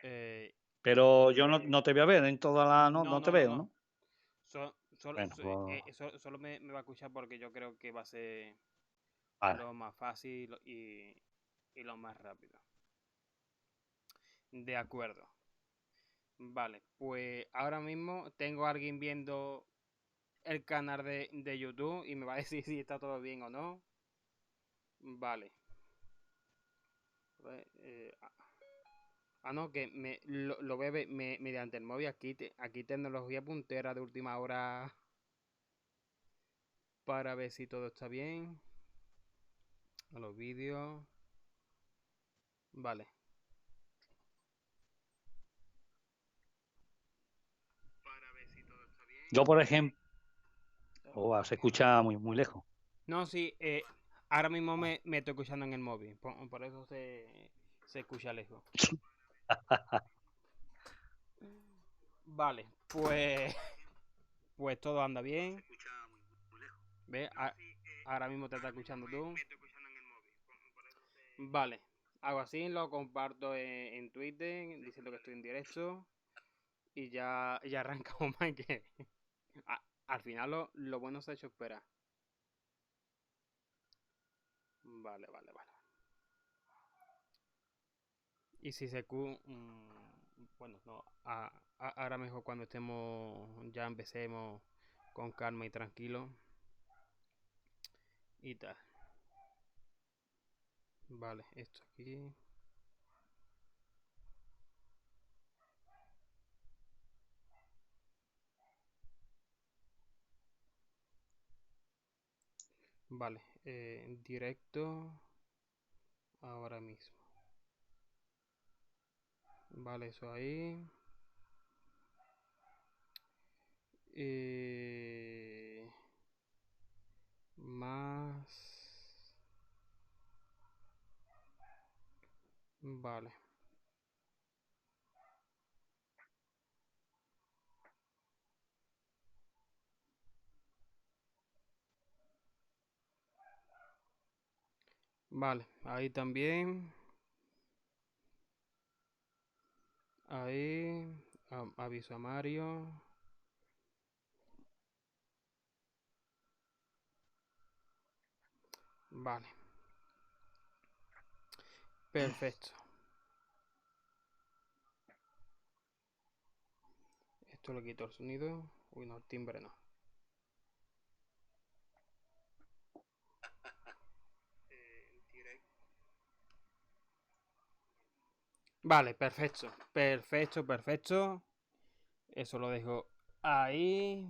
Eh, Pero yo no te voy a ver en toda la... No, no, no te no, no, veo, no. ¿no? Solo, Bueno, pues... solo me va a escuchar porque yo creo que va a ser Vale. lo más fácil y lo más rápido. De acuerdo. Vale, pues ahora mismo tengo a alguien viendo el canal de YouTube y me va a decir si está todo bien o no. Vale. No, que lo ve mediante el móvil. Aquí tecnología puntera de última hora para ver si todo está bien. A los vídeos. Vale. Para ver si todo está Yo, bien. por ejemplo... se escucha muy, muy lejos. No, sí, ahora mismo me estoy escuchando en el móvil. Por eso se escucha lejos. Vale, pues todo anda bien. ¿Ves? Ahora mismo te está escuchando tú. Vale, hago así, lo comparto en Twitter diciendo que estoy en directo y ya arrancamos más que... Al final lo bueno se ha hecho esperar. Vale, vale, vale. Y si se bueno, no, ahora mejor cuando estemos, ya empecemos con calma y tranquilo y tal. Vale, esto aquí. Vale, directo ahora mismo. Vale, eso ahí. Eh, más... Vale. Vale, ahí también. Ahí. Aviso a Mario. Vale, perfecto. Esto le quito el sonido. Uy, no, timbre no. Vale, perfecto. Perfecto, perfecto. Eso lo dejo ahí.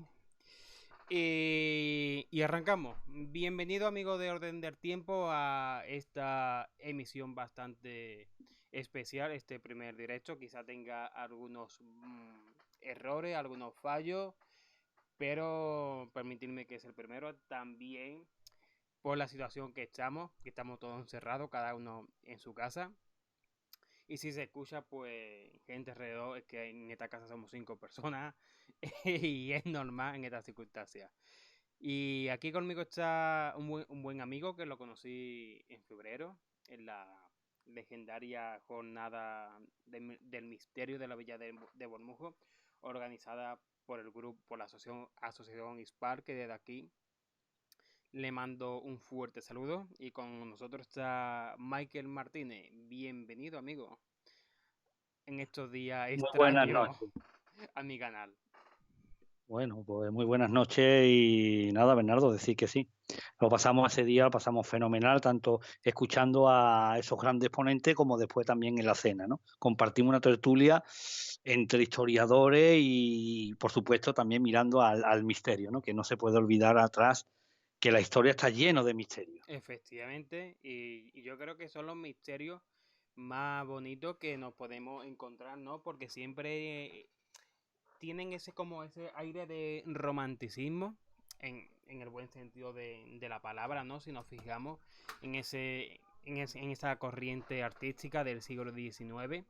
Y arrancamos. Bienvenido, amigo de Orden del Tiempo, a esta emisión bastante especial, este primer directo. Quizá tenga algunos errores, algunos fallos, pero permitirme que es el primero. También por la situación que estamos todos encerrados, cada uno en su casa. Y si se escucha, pues, gente alrededor, es que en esta casa somos 5 personas y es normal en estas circunstancias. Y aquí conmigo está un buen amigo que lo conocí en febrero, en la legendaria jornada del misterio de la Villa de Bormujo, organizada por el grupo, por la asociación ISPAR, que desde aquí le mando un fuerte saludo. Y con nosotros está Michael Martínez. Bienvenido, amigo, en estos días Muy buenas extraños noches. a mi canal. Bueno, pues muy buenas noches y nada, Bernardo, decir que sí. Lo pasamos ese día, lo pasamos fenomenal, tanto escuchando a esos grandes ponentes como después también en la cena, ¿no? Compartimos una tertulia entre historiadores y, por supuesto, también mirando al misterio, ¿no? Que no se puede olvidar atrás que la historia está lleno de misterios. Efectivamente, y yo creo que son los misterios más bonitos que nos podemos encontrar, ¿no? Porque siempre tienen ese como ese aire de romanticismo, en el buen sentido de la palabra, ¿no? Si nos fijamos en esa corriente artística del siglo XIX.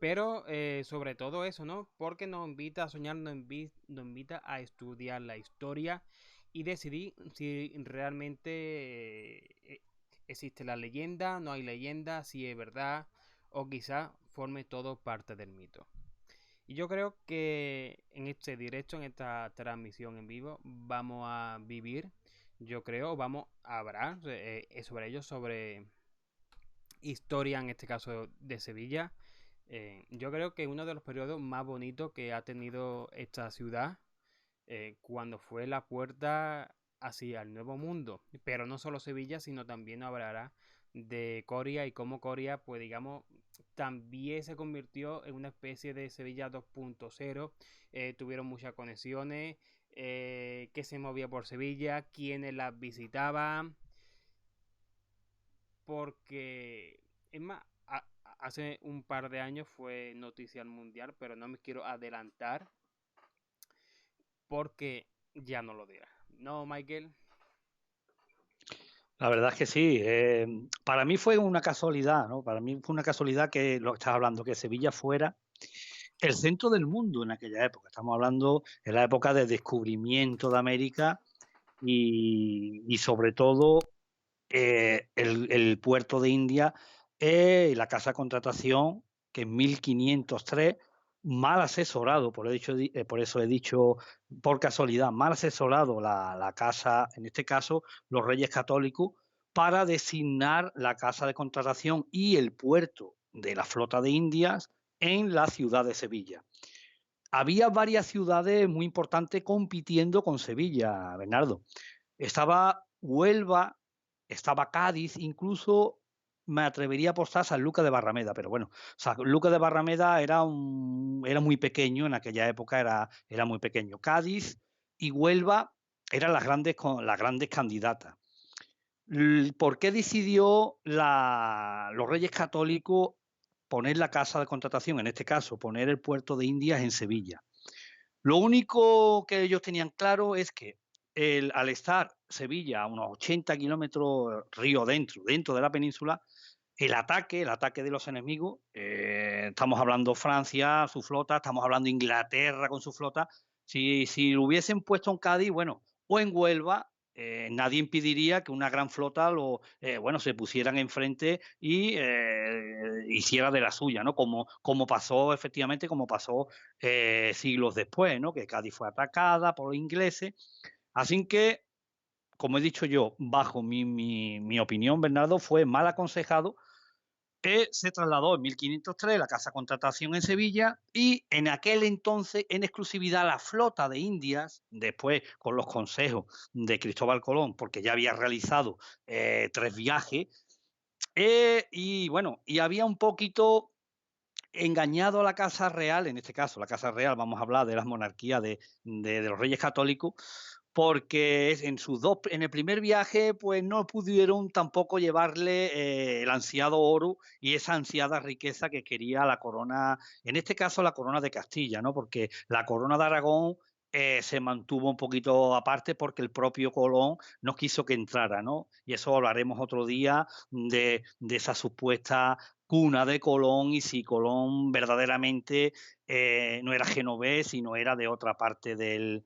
Pero sobre todo eso, ¿no? Porque nos invita a soñar, nos invita a estudiar la historia y decidir si realmente existe la leyenda, no hay leyenda, si es verdad o quizá forme todo parte del mito. Y yo creo que en este directo, en esta transmisión en vivo, vamos a vivir, yo creo, vamos a hablar sobre ello, sobre historia, en este caso de Sevilla. Yo creo que uno de los periodos más bonitos que ha tenido esta ciudad, cuando fue la puerta hacia el nuevo mundo. Pero no solo Sevilla, sino también hablará de Coria y cómo Coria, pues digamos, también se convirtió en una especie de Sevilla 2.0. Tuvieron muchas conexiones, que se movía por Sevilla, quienes las visitaban, porque es más, hace un par de años fue noticia mundial, pero no me quiero adelantar porque ya no lo dirá. No, Michael. La verdad es que sí. Para mí fue una casualidad, ¿no? Para mí fue una casualidad que lo estás hablando, que Sevilla fuera el centro del mundo en aquella época. Estamos hablando en la época de descubrimiento de América y sobre todo el puerto de India, la casa de contratación, que en 1503, mal asesorado, por eso he dicho por casualidad, mal asesorado la casa, en este caso los Reyes Católicos, para designar la casa de contratación y el puerto de la flota de Indias en la ciudad de Sevilla. Había varias ciudades muy importantes compitiendo con Sevilla, Bernardo. Estaba Huelva, estaba Cádiz, incluso me atrevería a apostar a San Lucas de Barrameda, pero bueno, San Lucas de Barrameda era muy pequeño, en aquella época era muy pequeño. Cádiz y Huelva eran las grandes candidatas. ¿Por qué decidió los Reyes Católicos poner la casa de contratación, en este caso, poner el puerto de Indias en Sevilla? Lo único que ellos tenían claro es que al estar Sevilla a unos 80 kilómetros río dentro de la península, el ataque de los enemigos, estamos hablando Francia, su flota, estamos hablando Inglaterra con su flota, si lo hubiesen puesto en Cádiz, bueno, o en Huelva, nadie impediría que una gran flota se pusieran enfrente y hiciera de la suya, ¿no? Como pasó efectivamente, como pasó siglos después, ¿no? Que Cádiz fue atacada por los ingleses. Así que, como he dicho yo, bajo mi opinión, Bernardo, fue mal aconsejado. Se trasladó en 1503 la casa de contratación en Sevilla y en aquel entonces en exclusividad la flota de Indias, después con los consejos de Cristóbal Colón, porque ya había realizado 3 viajes, y había un poquito engañado a la Casa Real, en este caso la Casa Real, vamos a hablar de las monarquías de los Reyes Católicos, porque en el primer viaje pues no pudieron tampoco llevarle el ansiado oro y esa ansiada riqueza que quería la corona, en este caso la corona de Castilla, ¿no? Porque la corona de Aragón se mantuvo un poquito aparte porque el propio Colón no quiso que entrara, ¿no? Y eso hablaremos otro día de esa supuesta cuna de Colón y si Colón verdaderamente no era genovés, sino era de otra parte de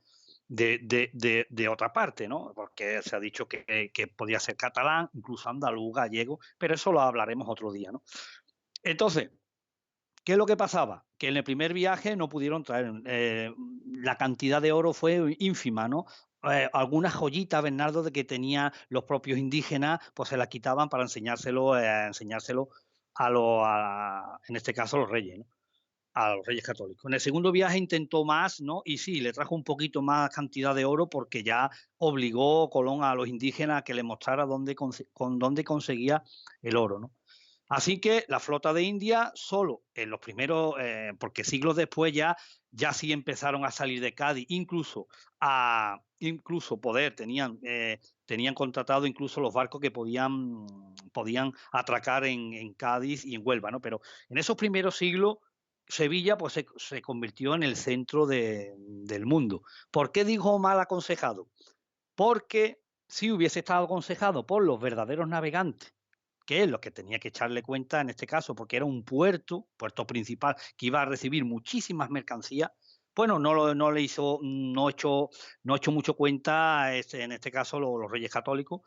otra parte, ¿no? Porque se ha dicho que podía ser catalán, incluso andaluz, gallego, pero eso lo hablaremos otro día, ¿no? Entonces, ¿qué es lo que pasaba? Que en el primer viaje no pudieron traer, la cantidad de oro fue ínfima, ¿no? Algunas joyitas, Bernardo, de que tenían los propios indígenas, pues se las quitaban para enseñárselo en este caso, a los reyes, ¿no? A los Reyes Católicos. En el segundo viaje intentó más, ¿no? Y sí, le trajo un poquito más cantidad de oro porque ya obligó Colón a los indígenas a que le mostrara dónde conseguía el oro, ¿no? Así que la flota de India, solo en los primeros, porque siglos después ya sí empezaron a salir de Cádiz, incluso tenían contratado incluso los barcos que podían atracar en Cádiz y en Huelva, ¿no? Pero en esos primeros siglos Sevilla pues se convirtió en el centro del mundo. ¿Por qué dijo mal aconsejado? Porque si hubiese estado aconsejado por los verdaderos navegantes, que es lo que tenía que echarle cuenta en este caso, porque era un puerto principal que iba a recibir muchísimas mercancías, bueno, no echó mucho cuenta en este caso los Reyes Católicos,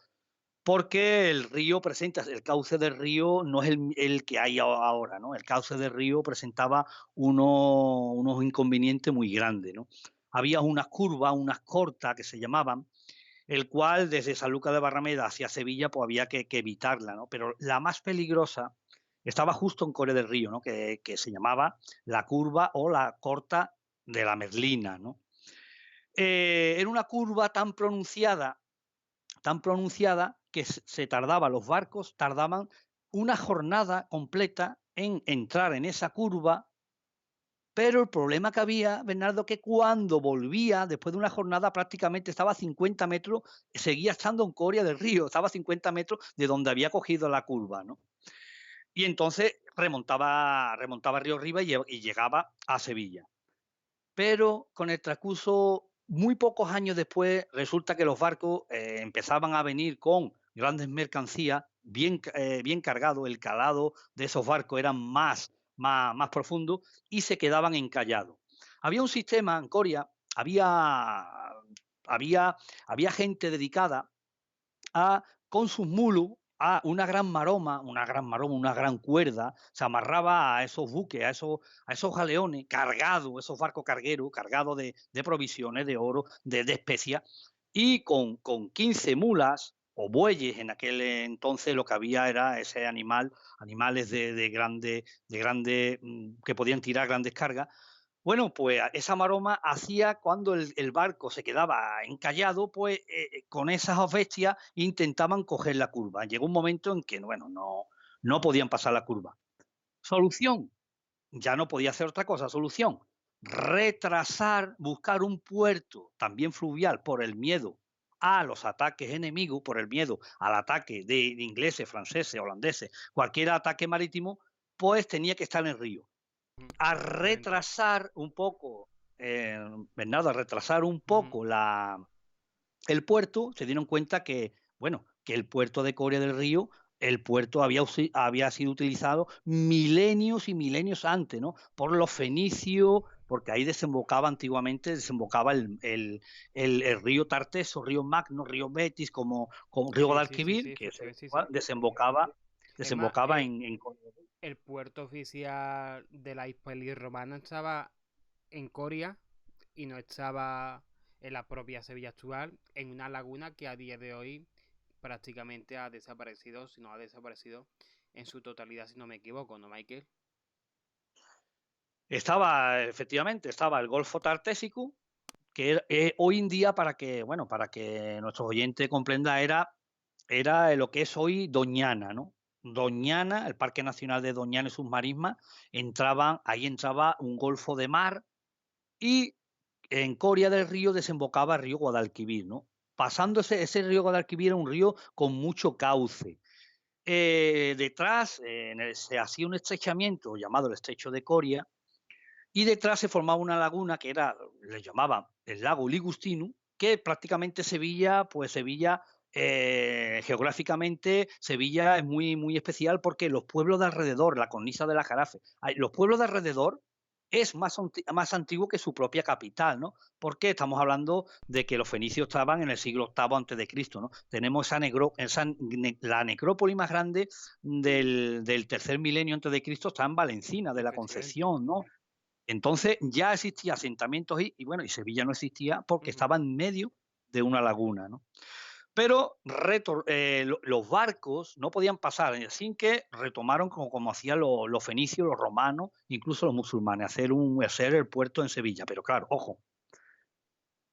porque el río presenta, el cauce del río no es el que hay ahora, ¿no? El cauce del río presentaba unos inconvenientes muy grandes, ¿no? Había unas curvas, unas cortas que se llamaban, el cual desde Sanlúcar de Barrameda hacia Sevilla pues había que evitarla, ¿no? Pero la más peligrosa estaba justo en Coria del Río, ¿no? Que se llamaba la curva o la corta de la Merlina, ¿no? Era una curva tan pronunciada que se tardaba, los barcos tardaban una jornada completa en entrar en esa curva, pero el problema que había, Bernardo, que cuando volvía, después de una jornada, prácticamente estaba a 50 metros, seguía estando en Coria del Río, estaba a 50 metros de donde había cogido la curva, ¿no? Y entonces remontaba Río Arriba y llegaba a Sevilla. Pero con el transcurso, muy pocos años después, resulta que los barcos empezaban a venir con grandes mercancías, bien cargados, el calado de esos barcos era más profundo y se quedaban encallados. Había un sistema en Coria, había, había gente dedicada con sus mulos a una gran cuerda, se amarraba a esos buques, a esos galeones cargados, esos barcos cargueros, cargados de provisiones, de oro, de especias, y con 15 mulas o bueyes, en aquel entonces lo que había era ese animales que podían tirar grandes cargas. Bueno, pues esa maroma hacía cuando el barco se quedaba encallado, pues con esas bestias intentaban coger la curva. Llegó un momento en que, bueno, no podían pasar la curva. Solución, ya no podía hacer otra cosa. Solución, retrasar, buscar un puerto también fluvial por el miedo a los ataques enemigos, por el miedo al ataque de ingleses, franceses, holandeses, cualquier ataque marítimo, pues tenía que estar en el río a Exactamente. retrasar un poco, Bernardo, a retrasar un Ujú. poco el puerto, se dieron cuenta que, bueno, que el puerto de Coria del Río, el puerto había sido utilizado milenios y milenios antes, ¿no? Por los fenicios, porque ahí desembocaba el río Tarteso, río Magno, río Betis, como río Sí, sí, sí, Guadalquivir, sí, que efectivamente, sí, sí. Es más, desembocaba en Coria del Río. el puerto oficial de la Hispalia romana estaba en Coria y no estaba en la propia Sevilla actual, en una laguna que a día de hoy prácticamente ha desaparecido, si no ha desaparecido en su totalidad, si no me equivoco, ¿no, Michael? Efectivamente, estaba el Golfo Tartésico, que hoy en día, para que nuestros oyentes comprendan, era lo que es hoy Doñana, ¿no? Doñana, el Parque Nacional de Doñana y sus marismas, ahí entraba un golfo de mar y en Coria del Río desembocaba el río Guadalquivir, ¿no? Pasando ese río Guadalquivir era un río con mucho cauce. Detrás se hacía un estrechamiento llamado el Estrecho de Coria, y detrás se formaba una laguna que le llamaban el lago Ligustino, que prácticamente Sevilla, geográficamente, Sevilla es muy especial porque los pueblos de alrededor, la cornisa de la Jarafe, los pueblos de alrededor es más antiguo que su propia capital, ¿no? Porque estamos hablando de que los fenicios estaban en el siglo VIII antes de Cristo, ¿no? Tenemos la necrópolis más grande del tercer milenio antes de Cristo está en Valencina, de la Efectivamente. Concepción, ¿no? Entonces ya existía asentamientos y bueno, y Sevilla no existía porque Ujú. estaba en medio de una laguna, ¿no? Pero los barcos no podían pasar, sin que retomaron como hacían los fenicios, los romanos, incluso los musulmanes, hacer el puerto en Sevilla. Pero claro,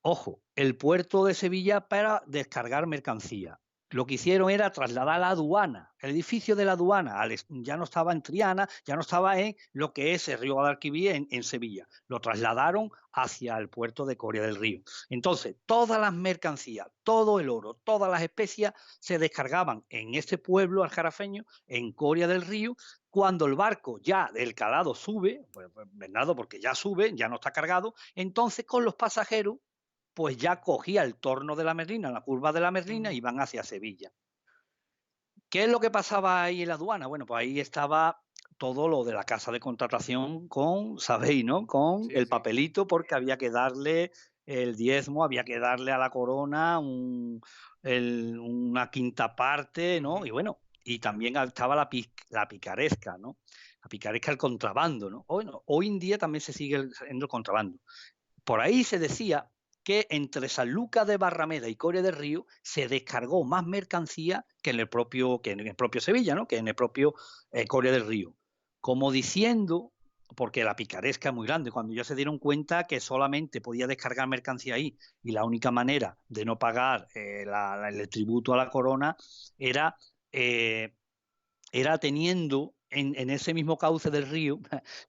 ojo, el puerto de Sevilla para descargar mercancía. Lo que hicieron era trasladar la aduana, el edificio de la aduana, ya no estaba en Triana, ya no estaba en lo que es el río Guadalquivir en Sevilla. Lo trasladaron hacia el puerto de Coria del Río. Entonces, todas las mercancías, todo el oro, todas las especias se descargaban en este pueblo aljarafeño, en Coria del Río. Cuando el barco ya del calado sube, pues, Bernardo, porque ya sube, ya no está cargado, entonces con los pasajeros pues ya cogía el torno de la Merlina, la curva de la Merlina, y Ujú. van hacia Sevilla. ¿Qué es lo que pasaba ahí en la aduana? Bueno, pues ahí estaba todo lo de la casa de contratación sabéis, ¿no? Con Sí, el sí. papelito, porque había que darle el diezmo, había que darle a la corona una quinta parte, ¿no? Y bueno, y también estaba la picaresca, ¿no? La picaresca, el contrabando, ¿no? Bueno, hoy en día también se sigue haciendo el contrabando. Por ahí se decía que entre Sanlúcar de Barrameda y Coria del Río se descargó más mercancía que en el propio Sevilla, ¿no? Que en el propio Coria del Río. Como diciendo, porque la picaresca es muy grande, cuando ya se dieron cuenta que solamente podía descargar mercancía ahí y la única manera de no pagar el tributo a la corona era, eh, era teniendo en ese mismo cauce del río,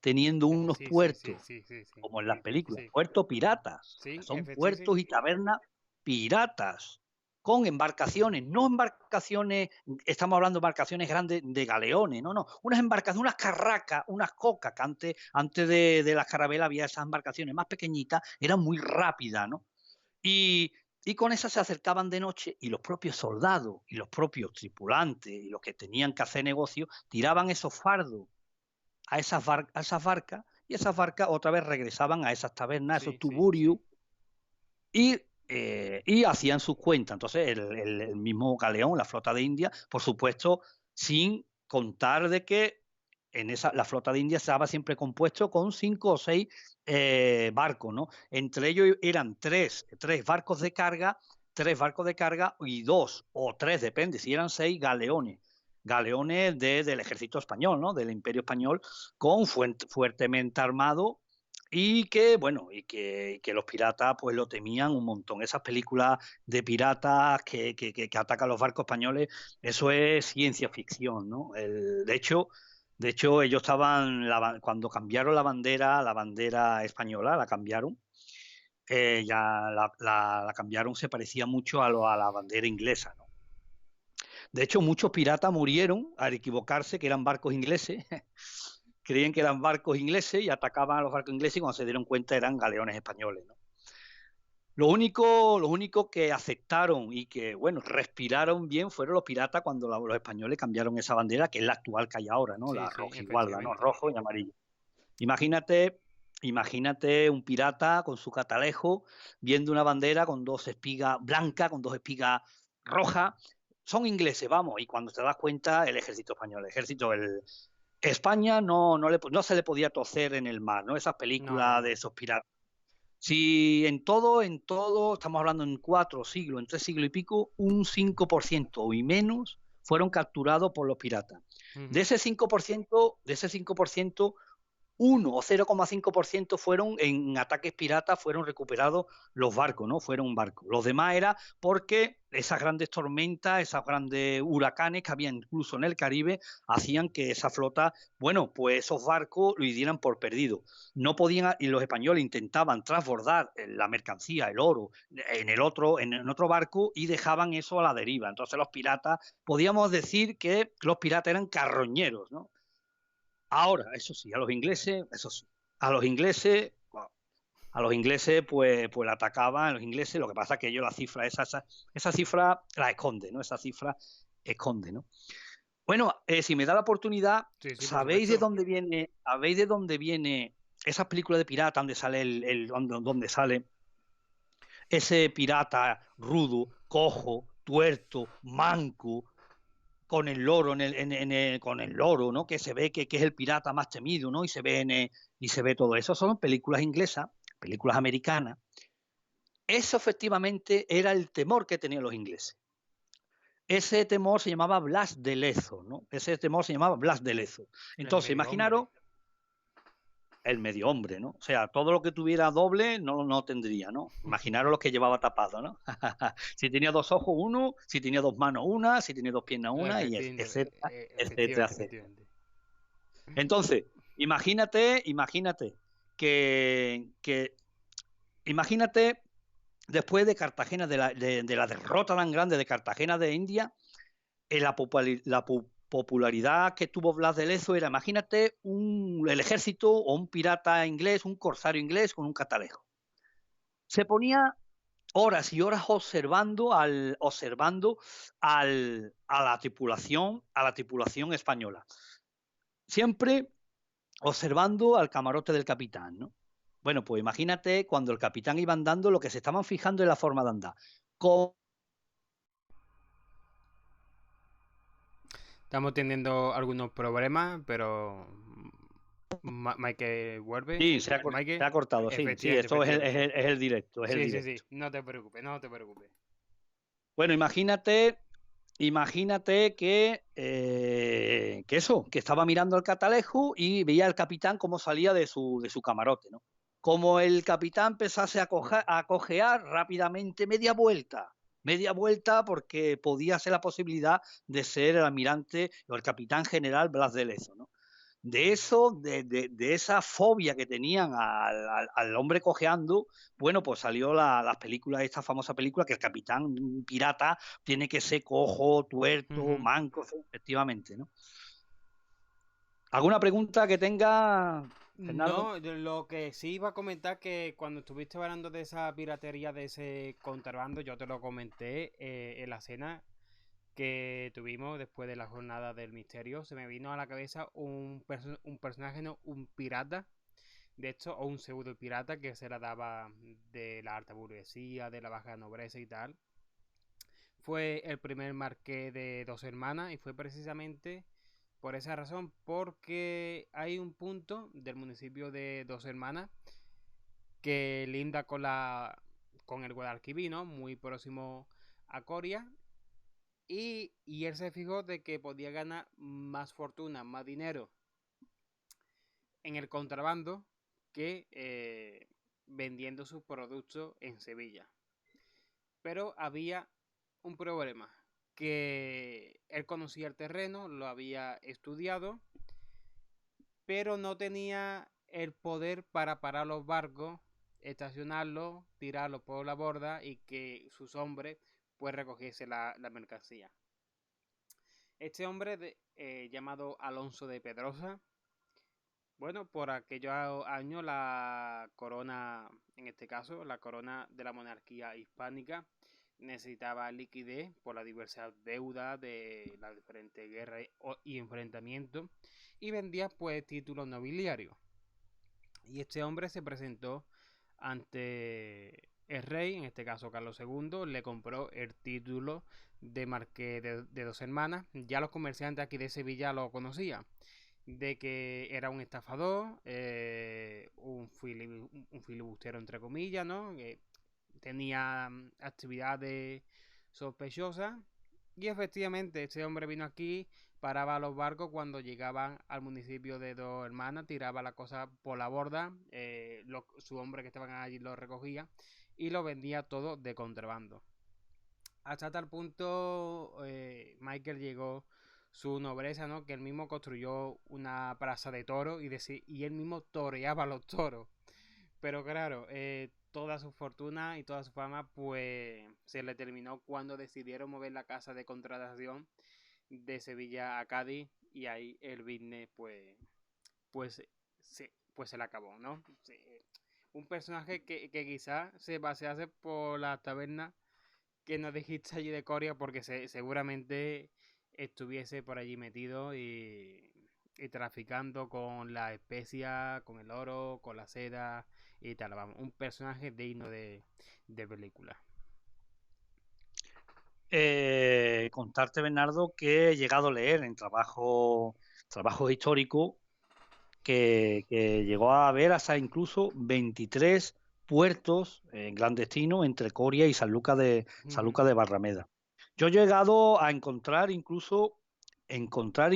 teniendo unos Sí, sí, sí, puertos sí, sí, sí, como en las películas, sí, puertos piratas. sí, Son puertos y tabernas piratas, con embarcaciones, no embarcaciones, estamos hablando de embarcaciones grandes de galeones, no, unas embarcaciones, unas carracas, unas cocas, que antes de las carabelas había esas embarcaciones más pequeñitas, eran muy rápidas, ¿no? Y, y con esas se acercaban de noche y los propios soldados y los propios tripulantes y los que tenían que hacer negocio tiraban esos fardos a esas barcas y esas barcas otra vez regresaban a esas tabernas, a esos sí, sí, tuburios sí. y hacían sus cuentas. Entonces el mismo galeón, la flota de India, por supuesto, sin contar de que la flota de India estaba siempre compuesto con 5 o 6 barcos, ¿no? Entre ellos eran tres barcos de carga y 2 o 3, depende, si eran 6 galeones del ejército español, ¿no? Del Imperio Español, con fuertemente armado y que, bueno, que los piratas pues lo temían un montón. Esas películas de piratas que atacan los barcos españoles, eso es ciencia ficción, ¿no? De hecho, ellos estaban, cuando cambiaron la bandera española, la cambiaron, ya la cambiaron, se parecía mucho a la bandera inglesa, ¿no? De hecho, muchos piratas murieron al equivocarse que eran barcos ingleses. Creían que eran barcos ingleses y atacaban a los barcos ingleses y cuando se dieron cuenta eran galeones españoles, ¿no? Los únicos que aceptaron y que, bueno, respiraron bien fueron los piratas cuando los españoles cambiaron esa bandera, que es la actual que hay ahora, ¿no? Sí, La sí, roja igualda, ¿no? efectivamente. Rojo y amarillo. Imagínate, imagínate un pirata con su catalejo viendo una bandera con 2 espigas blancas, con 2 espigas rojas. Son ingleses, vamos, y cuando te das cuenta, el ejército español, España no se le podía toser en el mar, ¿no? Esas No, no, películas de no. esos piratas. Si en todo, estamos hablando en 4 siglos, en 3 siglos y pico, un 5% y menos fueron capturados por los piratas. De Ujú. ese 5%, 1 o 0,5% fueron en ataques piratas, fueron recuperados los barcos, ¿no? Fueron barcos. Los demás era porque esas grandes tormentas, esos grandes huracanes que había incluso en el Caribe, hacían que esa flota, bueno, pues esos barcos lo dieran por perdido. No podían, y los españoles intentaban transbordar la mercancía, el oro, en otro barco y dejaban eso a la deriva. Entonces los piratas, podíamos decir que los piratas eran carroñeros, ¿no? Ahora, eso sí, a los ingleses, eso sí, a los ingleses, bueno, a los ingleses pues la atacaban, a los ingleses, lo que pasa es que ellos esa cifra la esconde, ¿no? Esa cifra esconde, ¿no? Bueno, si me da la oportunidad, Sí, sí, por supuesto. sabéis de dónde viene esas películas de pirata donde sale donde sale ese pirata rudo, cojo, tuerto, manco, con el loro con el loro, ¿no? Que se ve que es el pirata más temido, ¿no? Y se ve todo eso. Son películas inglesas, películas americanas. Eso efectivamente era el temor que tenían los ingleses. Ese temor se llamaba Blas de Lezo, ¿no? Ese temor se llamaba Blas de Lezo. El Entonces, medio hombre. imaginaros el medio hombre, ¿no? O sea, todo lo que tuviera doble no tendría, ¿no? Imaginaros lo que llevaba tapado, ¿no? Si tenía 2 ojos, uno, si tenía 2 manos, una, si tenía 2 piernas, una, y Efectivamente, etcétera, etcétera, etcétera. efectivamente. Entonces, imagínate que imagínate después de Cartagena, de la derrota tan grande de Cartagena de India, la popularidad que tuvo Blas de Lezo era, imagínate el ejército o un pirata inglés, un corsario inglés con un catalejo. Se ponía horas y horas a la tripulación española. Siempre observando al camarote del capitán, ¿no? Bueno, pues imagínate cuando el capitán iba andando, lo que se estaban fijando en la forma de andar. Con Estamos teniendo algunos problemas, pero Michael vuelve. Sí, se Michael, ha cortado, sí, sí, efectivamente, esto efectivamente. es el directo, es el Sí, sí, sí, directo. no te preocupes, no te preocupes. Bueno, imagínate que eso, que estaba mirando el catalejo y veía al capitán cómo salía de su camarote, ¿no? Como el capitán empezase a cojear rápidamente, media vuelta porque podía ser la posibilidad de ser el almirante o el capitán general Blas de Lezo, ¿no? De eso, de esa fobia que tenían al hombre cojeando, bueno, pues salió las películas, esta famosa película que el capitán pirata tiene que ser cojo, tuerto, Ujú. manco, efectivamente, ¿no? ¿Alguna pregunta que tenga, Bernardo? No, lo que sí iba a comentar que cuando estuviste hablando de esa piratería, de ese contrabando, yo te lo comenté en la cena que tuvimos después de la jornada del misterio. Se me vino a la cabeza un personaje, no, un pirata, de hecho, o un pseudo pirata que se la daba de la alta burguesía, de la baja nobleza y tal. Fue el primer marqués de Dos Hermanas y fue precisamente por esa razón, porque hay un punto del municipio de Dos Hermanas que linda con el Guadalquivir, ¿no? Muy próximo a Coria. Y él se fijó de que podía ganar más fortuna, más dinero en el contrabando que vendiendo sus productos en Sevilla. Pero había un problema, que él conocía el terreno, lo había estudiado, pero no tenía el poder para parar los barcos, estacionarlos, tirarlos por la borda y que sus hombres pues recogiese la mercancía. Este hombre llamado Alonso de Pedrosa, bueno, por aquellos años la corona, en este caso, la corona de la monarquía hispánica, necesitaba liquidez por la diversa deuda de las diferentes guerras y enfrentamientos y vendía pues títulos nobiliarios. Y este hombre se presentó ante el rey, en este caso Carlos II, le compró el título de marqués de Dos Hermanas. Ya los comerciantes aquí de Sevilla lo conocían de que era un estafador, un filibustero entre comillas, ¿no? Que tenía actividades sospechosas. Y efectivamente, este hombre vino aquí, paraba los barcos cuando llegaban al municipio de Dos Hermanas, tiraba la cosa por la borda, su hombre que estaban allí lo recogía y lo vendía todo de contrabando. Hasta tal punto Michael llegó su nobleza, ¿no? Que él mismo construyó una plaza de toros y él mismo toreaba a los toros. Pero claro, toda su fortuna y toda su fama pues se le terminó cuando decidieron mover la casa de contratación de Sevilla a Cádiz y ahí el business pues, pues se le acabó, ¿no? Un personaje que quizás se pasease por la taberna que nos dijiste allí de Coria porque seguramente estuviese por allí metido y traficando con la especia, con el oro, con la seda y tal. Vamos, un personaje digno de película. Contarte, Bernardo, que he llegado a leer en trabajo histórico que llegó a haber hasta incluso 23 puertos clandestinos entre Coria y Sanlúcar de Barrameda. Yo he llegado a encontrar incluso una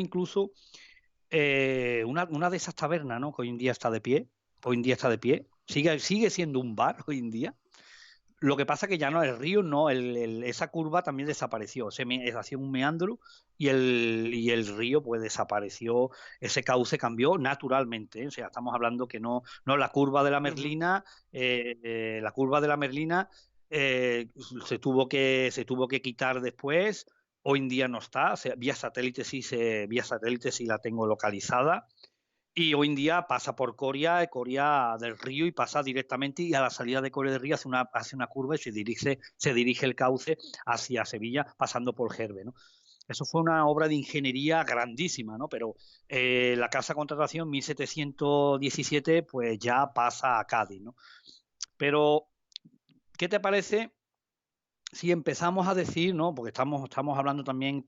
de esas tabernas, ¿no? Que hoy en día está de pie, sigue siendo un bar hoy en día. Lo que pasa que ya no, el río no, esa curva también desapareció, hacía un meandro y el río pues desapareció, ese cauce cambió naturalmente, ¿eh? O sea, estamos hablando que no la curva de la Ujú. Merlina, la curva de la Merlina se tuvo que quitar después, hoy en día no está, o sea, vía satélite sí la tengo localizada, y hoy en día pasa por Coria del Río y pasa directamente y a la salida de Coria del Río hace una curva y se dirige el cauce hacia Sevilla pasando por Gerbe, ¿no? Eso fue una obra de ingeniería grandísima, ¿no? Pero la Casa de Contratación 1717 pues ya pasa a Cádiz, ¿no? Pero, ¿qué te parece si empezamos a decir, ¿no? Porque estamos hablando también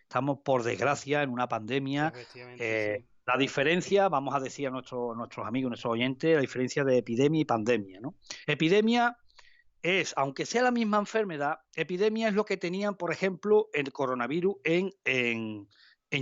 estamos por desgracia en una pandemia. Efectivamente, sí. La diferencia, vamos a decir a nuestros amigos, nuestros oyentes, la diferencia de epidemia y pandemia, ¿no? Epidemia es, aunque sea la misma enfermedad, epidemia es lo que tenían, por ejemplo, el coronavirus en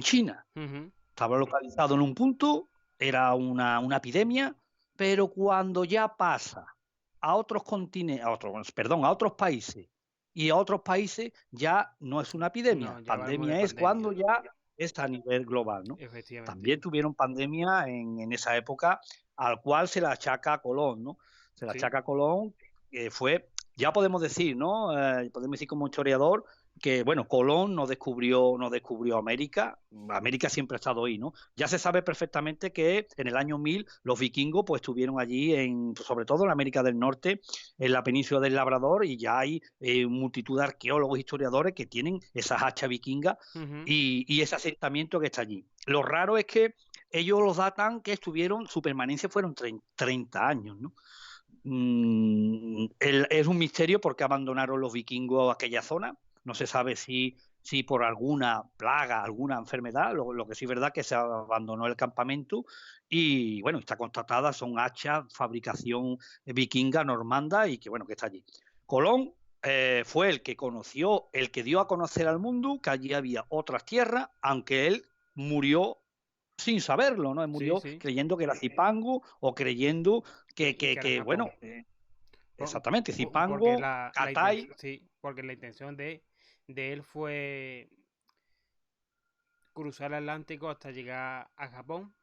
China. Ujú. Estaba localizado en un punto, era una epidemia, pero cuando ya pasa a otros continentes, a otros países, y a otros países ya no es una No, epidemia. ya hablamos de Pandemia es cuando pandemia. ya está a nivel global, ¿no? Efectivamente. También tuvieron pandemia en esa época, al cual se la achaca a Colón, ¿no? Se la Sí. achaca a Colón, que fue, ya podemos decir, ¿no? Podemos decir como historiador que, bueno, Colón no descubrió América. América siempre ha estado ahí, ¿no? Ya se sabe perfectamente que en el año 1000 los vikingos pues estuvieron allí, sobre todo en América del Norte, en la península del Labrador, y ya hay multitud de arqueólogos, historiadores que tienen esas hachas vikingas Ujú. y ese asentamiento que está allí. Lo raro es que ellos los datan que su permanencia fueron 30 años, ¿no? Es un misterio por qué abandonaron los vikingos aquella zona. No se sabe si por alguna plaga, alguna enfermedad. Lo que sí es verdad que se abandonó el campamento y, bueno, está constatada, son hachas, fabricación vikinga, normanda, y que, bueno, que está allí. Colón fue el que conoció, el que dio a conocer al mundo que allí había otras tierras, aunque él murió sin saberlo, ¿no? Él Sí, murió sí. creyendo que era Zipango o creyendo Que era Japón. bueno, exactamente, Porque Zipango, la Katai. intención, sí, porque la intención de él fue cruzar el Atlántico hasta llegar a Japón,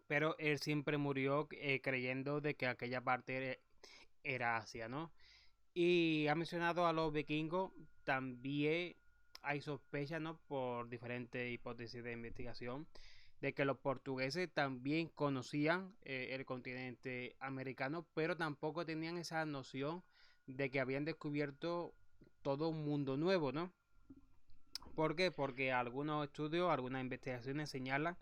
pero él siempre murió creyendo de que aquella parte era Asia, ¿no? Y ha mencionado a los vikingos, también hay sospechas, ¿no? Por diferentes hipótesis de investigación, de que los portugueses también conocían el continente americano, pero tampoco tenían esa noción de que habían descubierto todo un mundo nuevo, ¿no? ¿Por qué? Porque algunos estudios, algunas investigaciones señalan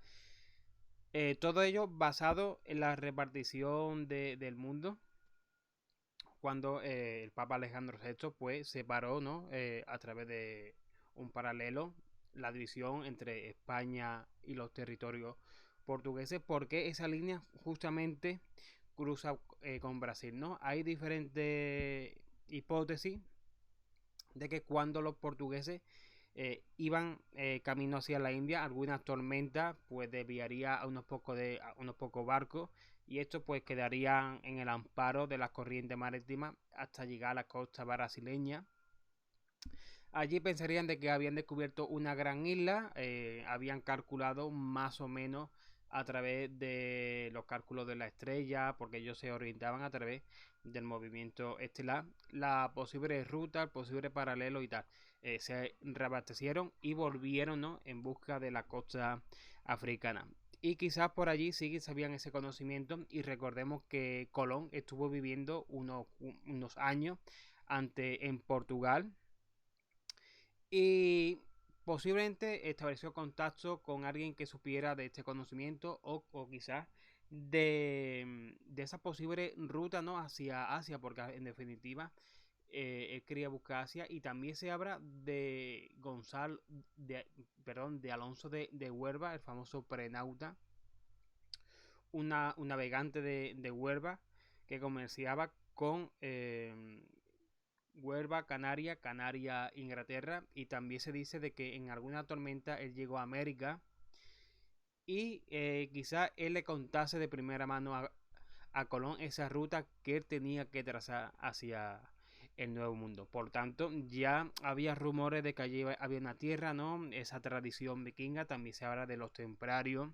todo ello basado en la repartición del mundo cuando el Papa Alejandro VI pues separó, ¿no? A través de un paralelo la división entre España y los territorios portugueses, porque esa línea justamente cruza con Brasil, ¿no? Hay diferentes hipótesis de que cuando los portugueses iban camino hacia la India, alguna tormenta pues desviaría a unos pocos barcos, y estos pues quedarían en el amparo de las corrientes marítimas hasta llegar a la costa brasileña. Allí pensarían de que habían descubierto una gran isla, habían calculado más o menos a través de los cálculos de la estrella, porque ellos se orientaban a través del movimiento estelar, la posible ruta, el posible paralelo y tal. Se reabastecieron y volvieron, ¿no? En busca de la costa africana. Y quizás por allí sí sabían ese conocimiento, y recordemos que Colón estuvo viviendo unos años en Portugal, y posiblemente estableció contacto con alguien que supiera de este conocimiento, o quizás de esa posible ruta, ¿no? Hacia Asia, porque en definitiva él quería buscar Asia. Y también se habla de Gonzalo, de Alonso de Huelva, el famoso prenauta, un navegante de Huelva que comerciaba con Huelva, Canaria, Inglaterra, y también se dice de que en alguna tormenta él llegó a América, y quizá él le contase de primera mano a Colón esa ruta que él tenía que trazar hacia el Nuevo Mundo. Por tanto, ya había rumores de que allí había una tierra, ¿no? Esa tradición vikinga, también se habla de los templarios,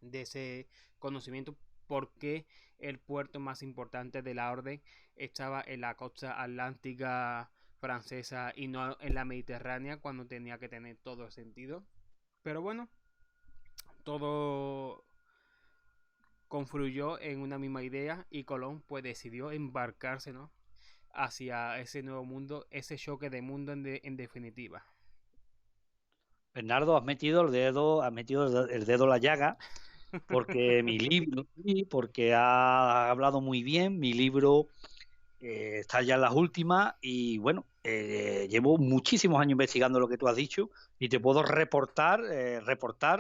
de ese conocimiento, porque el puerto más importante de la orden estaba en la costa atlántica francesa y no en la Mediterránea, cuando tenía que tener todo el sentido. Pero bueno, todo confluyó en una misma idea, y Colón pues decidió embarcarse, ¿no? Hacia ese nuevo mundo, ese choque de mundo en definitiva. Bernardo, has metido el dedo en la llaga, porque mi libro, sí, porque ha hablado muy bien, mi libro está ya en las últimas, y bueno, llevo muchísimos años investigando lo que tú has dicho y te puedo reportar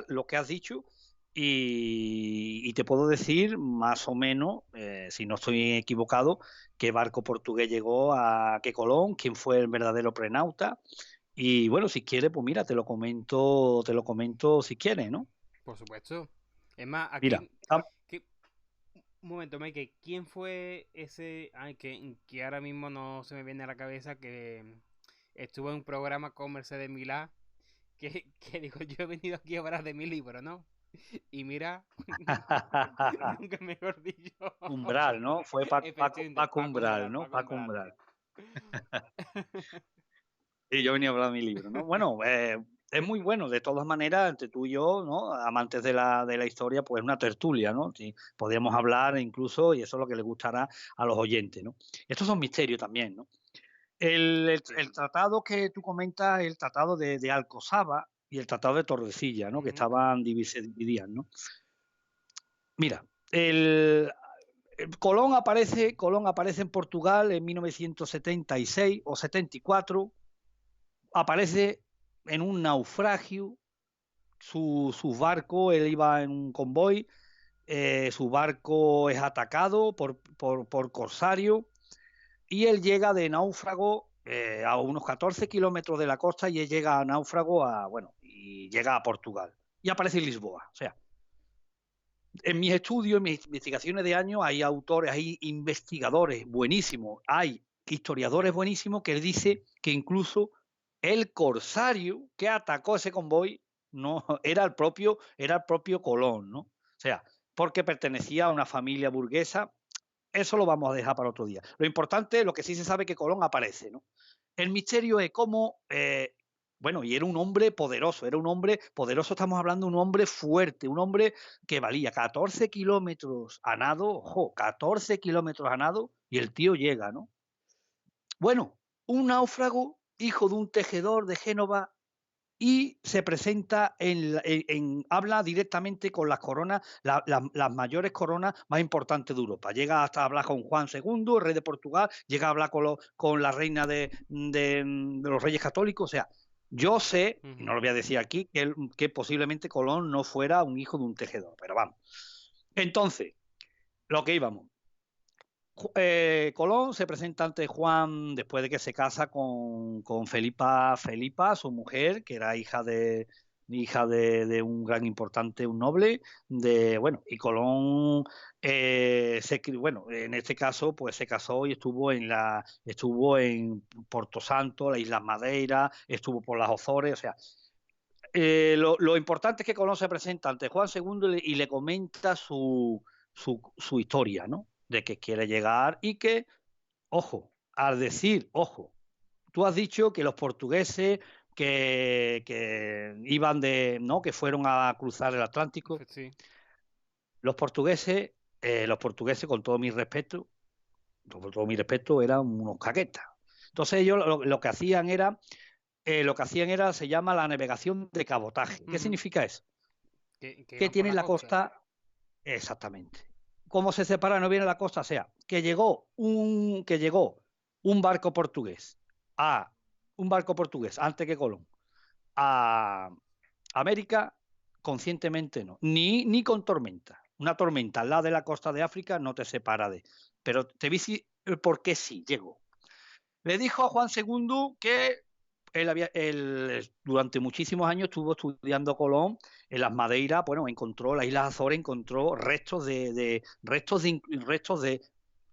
lo que has dicho y te puedo decir más o menos, si no estoy equivocado, qué barco portugués llegó a qué Colón, quién fue el verdadero prenauta. Y bueno, si quieres, pues mira, te lo comento si quieres, ¿no? Por supuesto. Es más, Mira, aquí... Un momento, Mike, ¿quién fue ese, ay, que ahora mismo no se me viene a la cabeza, que estuvo en un programa con Mercedes Milá, que dijo, yo he venido aquí a hablar de mi libro, ¿no? Y mira, nunca mejor dicho. Umbral, ¿no? Fue Efectivamente, Paco Paco Umbral, Umbral, ¿no? Paco Paco Umbral. Umbral. Y yo venía a hablar de mi libro, ¿no? Bueno, es muy bueno, de todas maneras, entre tú y yo, ¿no? Amantes de la historia, pues una tertulia, ¿no? Sí, podríamos hablar incluso, y eso es lo que le gustará a los oyentes, ¿no? Estos son misterios también, ¿no? El tratado que tú comentas, el tratado de Alcosaba y el tratado de Tordesillas, ¿no? Que Ujú. estaban se dividían, ¿no? Mira, Colón aparece en Portugal en 1976 o 74, aparece en un naufragio, su barco, él iba en un convoy, su barco es atacado por corsarios y él llega de náufrago a unos 14 kilómetros de la costa y él llega a náufrago y llega a Portugal y aparece en Lisboa. O sea, en mis estudios, en mis investigaciones de años, hay autores, hay investigadores buenísimos, hay historiadores buenísimos que dice que incluso el corsario que atacó ese convoy no era el propio Colón, ¿no? O sea, porque pertenecía a una familia burguesa. Eso lo vamos a dejar para otro día. Lo importante, lo que sí se sabe, que Colón aparece, ¿no? El misterio es cómo, bueno, y era un hombre poderoso, estamos hablando de un hombre fuerte, un hombre que valía 14 kilómetros a nado, ojo, 14 kilómetros a nado, y el tío llega, ¿no? Bueno, un náufrago, hijo de un tejedor de Génova, y se presenta habla directamente con las coronas, las mayores coronas más importantes de Europa. Llega hasta hablar con Juan II, el rey de Portugal, llega a hablar con la reina de los reyes católicos. O sea, yo sé, y no Ujú. lo voy a decir aquí, que posiblemente Colón no fuera un hijo de un tejedor, pero vamos. Entonces, lo que íbamos. Colón se presenta ante Juan después de que se casa con Felipa, su mujer, que era hija de un gran importante, un noble, bueno, y Colón, bueno, en este caso, pues se casó y estuvo en Porto Santo, las Islas Madeira, estuvo por las Ozores, o sea, lo importante es que Colón se presenta ante Juan II y le comenta su historia, ¿no? De que quiere llegar y que, ojo, tú has dicho que los portugueses que iban ¿no? Que fueron a cruzar el Atlántico. Sí. Los portugueses, con todo mi respeto, eran unos caquetas. Entonces ellos lo que hacían era, se llama la navegación de cabotaje. ¿Qué Ujú. significa eso? Que Que iban por tienen la la costa. costa. Exactamente. ¿Cómo se separa? No viene a la costa. O sea, que llegó un barco portugués a antes que Colón a América, conscientemente no, ni con tormenta. Una tormenta al lado de la costa de África no te separa de. Pero te vi por qué sí llegó. Le dijo a Juan II que él durante muchísimos años estuvo estudiando Colón en las Madeiras, bueno, encontró las Islas Azores, encontró restos de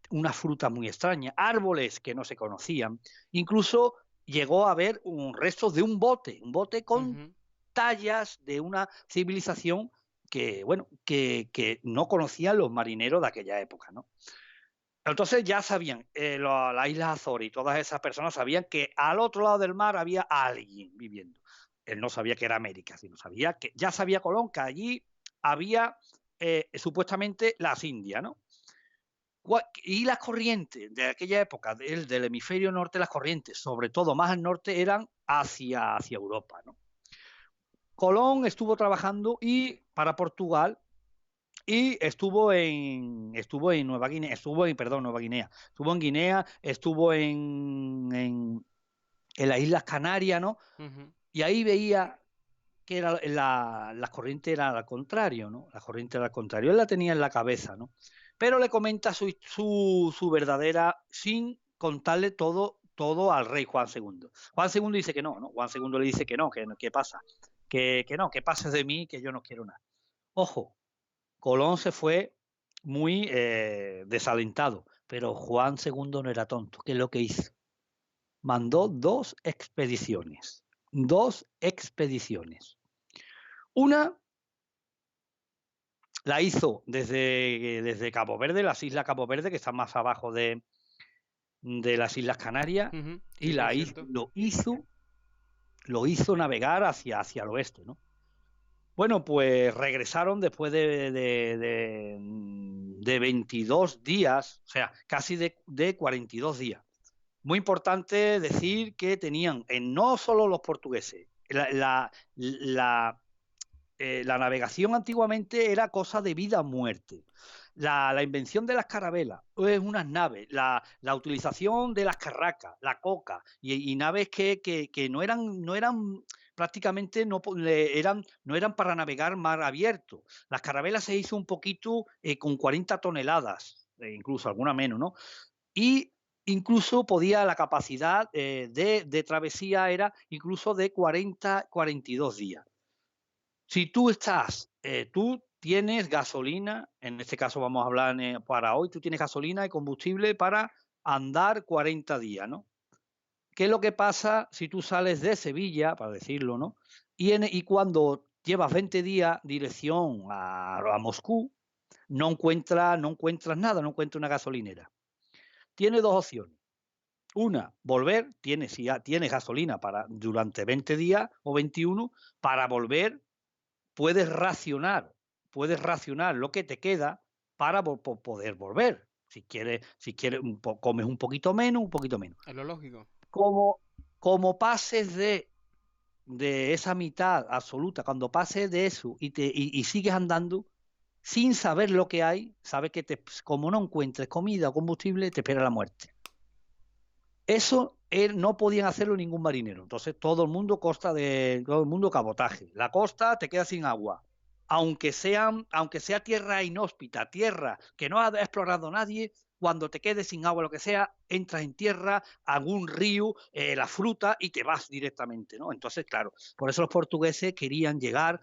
una fruta muy extraña, árboles que no se conocían, incluso llegó a ver restos de un bote con Ujú. tallas de una civilización que, bueno, que no conocían los marineros de aquella época, ¿no? Entonces ya sabían, las Islas Azores y todas esas personas sabían que al otro lado del mar había alguien viviendo. Él no sabía que era América, sino ya sabía Colón que allí había supuestamente las Indias, ¿no? Y las corrientes de aquella época, del hemisferio norte, las corrientes, sobre todo más al norte, eran hacia Europa, ¿no? Colón estuvo trabajando para Portugal y estuvo en Nueva Guinea, Nueva Guinea, estuvo en Guinea, estuvo en las Islas Canarias, ¿no? Y ahí veía que la corriente era al contrario, ¿no? La corriente era al contrario. Él la tenía en la cabeza, ¿no? Pero le comenta su verdadera, sin contarle todo al rey Juan II. Juan II dice que no, ¿no? Juan II le dice que no, ¿qué pasa? Que no, que pases de mí, que yo no quiero nada. Ojo, Colón se fue muy desalentado, pero Juan II no era tonto. ¿Qué es lo que hizo? Mandó dos expediciones. Una la hizo desde Cabo Verde, las Islas Cabo Verde, que están más abajo de las Islas Canarias, y lo hizo navegar hacia el oeste, ¿no? Bueno, pues regresaron después de 22 días, o sea, casi de 42 días. Muy importante decir que tenían, no solo los portugueses, la navegación antiguamente era cosa de vida o muerte. La invención de las carabelas, es unas naves, la utilización de las carracas, la coca, y naves que no eran prácticamente no eran para navegar mar abierto. Las carabelas se hizo un poquito con 40 toneladas, incluso alguna menos, ¿no? Y incluso la capacidad de travesía era incluso de 42 días. Si tú tienes gasolina, en este caso vamos a hablar para hoy, tú tienes gasolina y combustible para andar 40 días, ¿no? ¿Qué es lo que pasa si tú sales de Sevilla, para decirlo, ¿no? Y cuando llevas 20 días dirección a Moscú, no encuentras nada, no encuentras una gasolinera. Tienes dos opciones. Una, volver, si ya tienes gasolina durante 20 días o 21, para volver puedes racionar lo que te queda para poder volver. Si quieres comes un poquito menos, un poquito menos. Es lo lógico. Como pases de esa mitad absoluta, cuando pases de eso y sigues andando sin saber lo que hay, sabes que como no encuentres comida o combustible, te espera la muerte. Eso no podían hacerlo ningún marinero. Entonces todo el mundo cabotaje. La costa te queda sin agua. Aunque sea tierra inhóspita, tierra que no ha explorado nadie, cuando te quedes sin agua, lo que sea, entras en tierra, algún río, la fruta y te vas directamente, ¿no? Entonces, claro, por eso los portugueses querían llegar,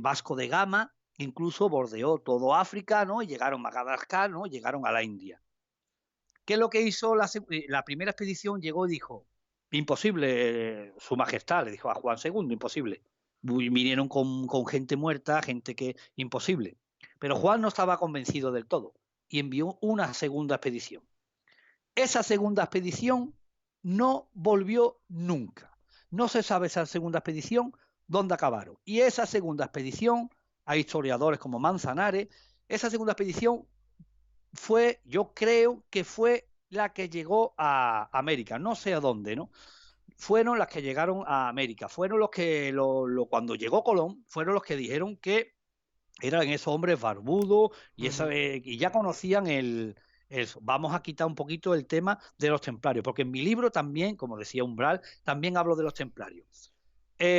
Vasco de Gama, incluso bordeó todo África, ¿no? Y llegaron a Madagascar, ¿no? Llegaron a la India. ¿Qué es lo que hizo la primera expedición? Llegó y dijo, imposible, su majestad, le dijo a Juan II, imposible. Vinieron con gente muerta, gente que, imposible. Pero Juan no estaba convencido del todo y envió una segunda expedición. Esa segunda expedición no volvió nunca. No se sabe esa segunda expedición dónde acabaron. Y esa segunda expedición, hay historiadores como Manzanares, esa segunda expedición yo creo que fue la que llegó a América, no sé a dónde, ¿no? Fueron las que llegaron a América, fueron los que, cuando llegó Colón, fueron los que dijeron que eran esos hombres barbudos y ya conocían vamos a quitar un poquito el tema de los templarios, porque en mi libro también, como decía Umbral, también hablo de los templarios.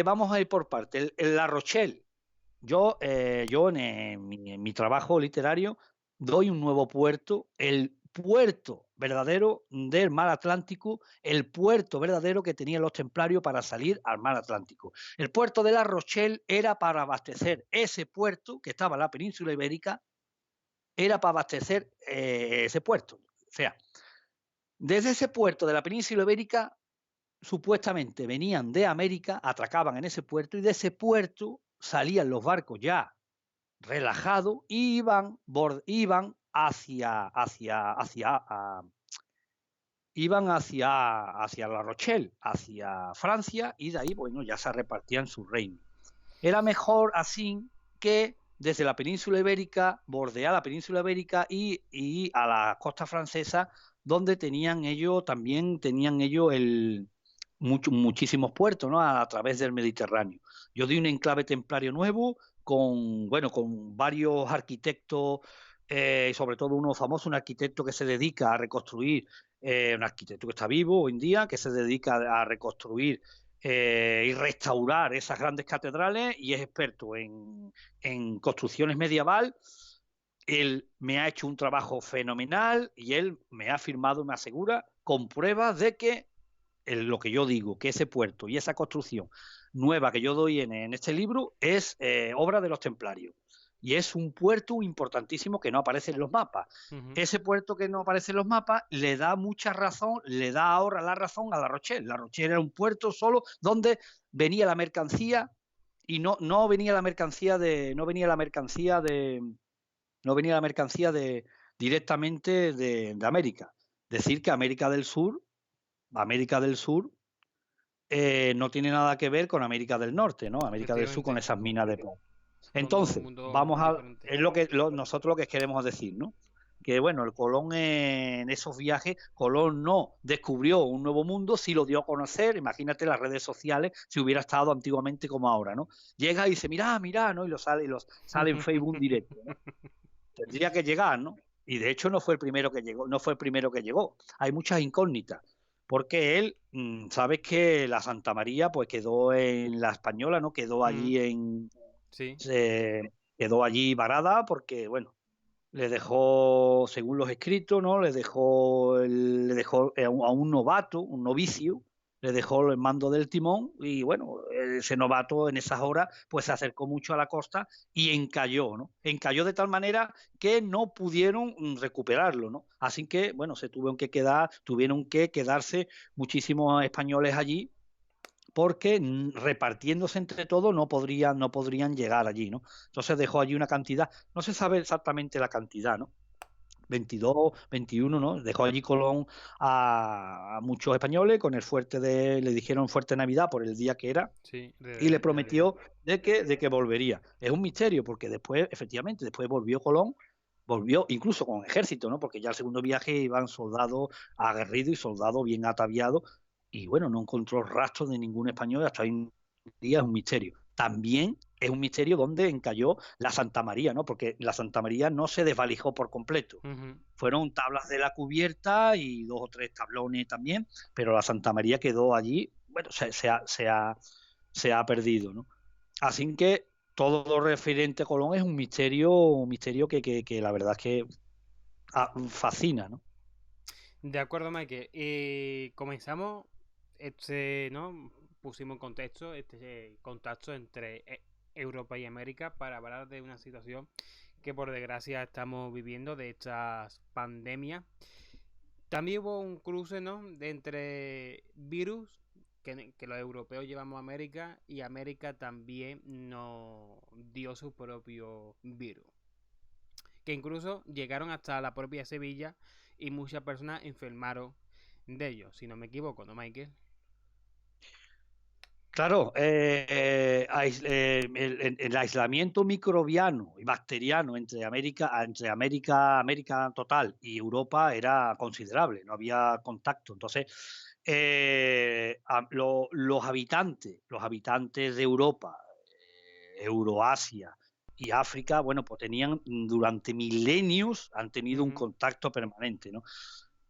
Vamos a ir por parte. La Rochelle, yo en mi trabajo literario doy un nuevo puerto, el puerto verdadero del mar Atlántico, el puerto verdadero que tenían los templarios para salir al mar Atlántico. El puerto de La Rochelle era para abastecer ese puerto que estaba en la península ibérica, era para abastecer ese puerto. O sea, desde ese puerto de la península ibérica supuestamente venían de América, atracaban en ese puerto y de ese puerto salían los barcos ya relajados y iban hacia La Rochelle, hacia Francia, y de ahí, bueno, ya se repartían su reino. Era mejor así que desde la península ibérica, bordear la península ibérica y a la costa francesa, donde tenían ellos muchísimos puertos, ¿no? A través del Mediterráneo. Yo di un enclave templario nuevo con varios arquitectos y sobre todo uno famoso, un arquitecto que se dedica a reconstruir, un arquitecto que está vivo hoy en día, que se dedica a reconstruir y restaurar esas grandes catedrales y es experto en construcciones medieval. Él me ha hecho un trabajo fenomenal y él me ha firmado, me asegura, con pruebas de que lo que yo digo, que ese puerto y esa construcción nueva que yo doy en este libro es obra de los templarios. Y es un puerto importantísimo que no aparece en los mapas. Ujú. Ese puerto que no aparece en los mapas le da mucha razón, le da ahora la razón a La Rochelle. La Rochelle era un puerto solo donde venía la mercancía y no venía la mercancía de, no venía la mercancía de, no venía la mercancía de directamente de América. Decir que América del Sur no tiene nada que ver con América del Norte, ¿no? América del Sur con Efectivamente, esas minas de plomo. son dos Entonces, mundos diferentes. es nosotros lo que queremos decir, ¿no? Que bueno, el Colón en esos viajes, Colón no descubrió un nuevo mundo, sí lo dio a conocer, imagínate las redes sociales, si hubiera estado antiguamente como ahora, ¿no? Llega y dice, mira, mira, ¿no? Y los sale en Facebook directo, ¿no? Tendría que llegar, ¿no? Y de hecho no fue el primero que llegó, no fue el primero que llegó. Hay muchas incógnitas, porque él, sabes que la Santa María pues quedó en la Española, ¿no? Quedó Ujú. allí en Sí, quedó allí varada porque bueno, le dejó, según los escritos, ¿no? Le dejó a un novato, un novicio, le dejó el mando del timón y bueno, ese novato en esas horas pues se acercó mucho a la costa y encalló, ¿no? Encalló de tal manera que no pudieron recuperarlo, ¿no? Así que, bueno, tuvieron que quedarse muchísimos españoles allí porque repartiéndose entre todos no podrían llegar allí, ¿no? Entonces dejó allí una cantidad, no se sabe exactamente la cantidad, ¿no? 22, 21, ¿no? Dejó allí Colón a muchos españoles con el le dijeron fuerte Navidad por el día que era sí, y le de Navidad. prometió de que volvería. Es un misterio porque después, efectivamente, después volvió Colón, volvió incluso con ejército, ¿no? Porque ya el segundo viaje iban soldados aguerridos y soldados bien ataviados y bueno, no encontró rastros de ningún español hasta hoy en día es un misterio. También es un misterio dónde encalló la Santa María, ¿no? Porque la Santa María no se desvalijó por completo. Ujú. Fueron tablas de la cubierta y dos o tres tablones también, pero la Santa María quedó allí, bueno, se ha perdido, ¿no? Así que todo lo referente a Colón es un misterio que la verdad es que fascina, ¿no? De acuerdo, Mike. Comenzamos, ¿no? Pusimos en contexto este contacto entre Europa y América para hablar de una situación que por desgracia estamos viviendo de estas pandemias. También hubo un cruce, ¿no? De entre virus que los europeos llevamos a América y América también nos dio su propio virus. Que incluso llegaron hasta la propia Sevilla y muchas personas enfermaron de ellos, si no me equivoco, ¿no, Michael? Claro, el aislamiento microbiano y bacteriano América total y Europa era considerable, no había contacto. Entonces, los habitantes de Europa, Euroasia y África, bueno, pues tenían durante milenios, han tenido un Ujú. contacto permanente, ¿no?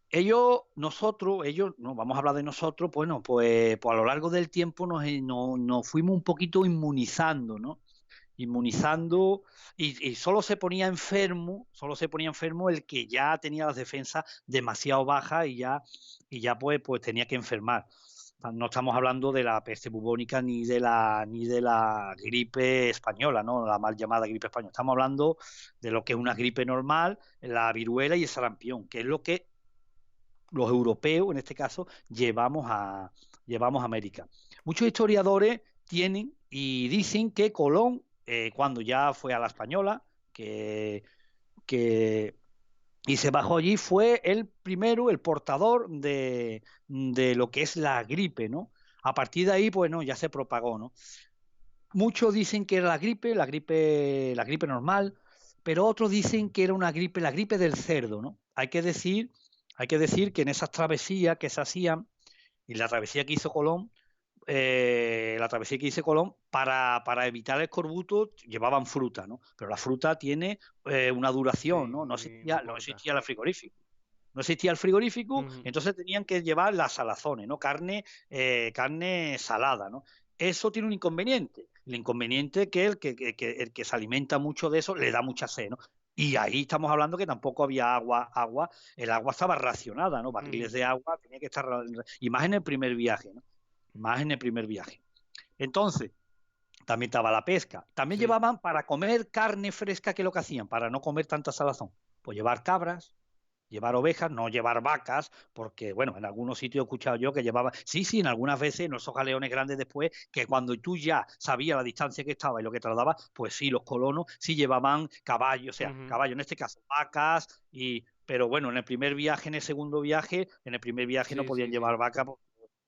Ellos, no, vamos a hablar de nosotros, bueno, pues a lo largo del tiempo nos fuimos un poquito inmunizando, ¿no? Inmunizando y solo se ponía enfermo el que ya tenía las defensas demasiado bajas y ya pues tenía que enfermar. No estamos hablando de la peste bubónica ni de la gripe española, ¿no? La mal llamada gripe española. Estamos hablando de lo que es una gripe normal, la viruela y el sarampión, que es lo que los europeos, en este caso, llevamos a América. Muchos historiadores tienen y dicen que Colón, cuando ya fue a la Española, que y se bajó allí, fue el primero, el portador de lo que es la gripe, ¿no? A partir de ahí, pues no, ya se propagó, ¿no? Muchos dicen que era la gripe normal, pero otros dicen que era la gripe del cerdo, ¿no? Hay que decir que en esas travesías que se hacían, y la travesía que hizo Colón, la travesía que hice Colón, para evitar el escorbuto, llevaban fruta, ¿no? Pero la fruta tiene una duración, Sí, ¿no? muy No corta. existía el frigorífico. No existía el frigorífico, Ujú, entonces tenían que llevar las salazones, ¿no? Carne salada, ¿no? Eso tiene un inconveniente. El inconveniente es que el que se alimenta mucho de eso le da mucha sed, ¿no? Y ahí estamos hablando que tampoco había agua, el agua estaba racionada, ¿no? ujú. Barriles de agua tenía que estar, y más en el primer viaje, ¿no? Más en el primer viaje. Entonces, también estaba la pesca. También Sí. llevaban para comer carne fresca, ¿qué es lo que hacían? Para no comer tanta salazón. Pues llevar cabras, llevar ovejas, no llevar vacas, porque, bueno, en algunos sitios he escuchado yo que llevaban, sí, en algunas veces, en esos galeones grandes después, que cuando tú ya sabías la distancia que estaba y lo que tardaba, pues sí, los colonos sí llevaban caballos, o sea, Ujú. caballos, en este caso, vacas, pero bueno, en el primer viaje, en el segundo viaje, en el primer viaje no Sí, podían sí, sí. llevar vacas.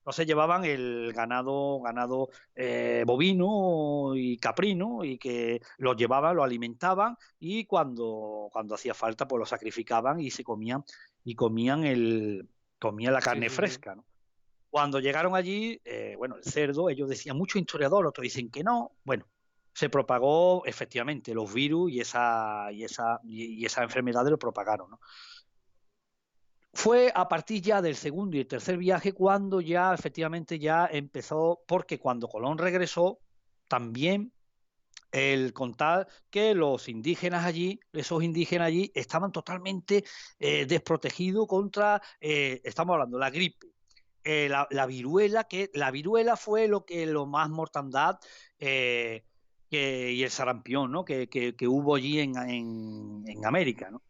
Entonces llevaban el ganado bovino y caprino, y que los llevaban, los alimentaban, y cuando hacía falta, pues lo sacrificaban y comían la Sí, carne sí, sí. fresca, ¿no? Cuando llegaron allí, bueno, el cerdo, ellos decían, muchos historiadores, otros dicen que no. Bueno, se propagó efectivamente los virus y esa enfermedad lo propagaron, ¿no? Fue a partir ya del segundo y el tercer viaje cuando ya efectivamente ya empezó, porque cuando Colón regresó, también el contar que los indígenas allí, esos indígenas allí, estaban totalmente desprotegidos contra, estamos hablando, la gripe, la viruela, que la viruela fue lo más mortandad, y el sarampión, ¿no? Que hubo allí en América, ¿no?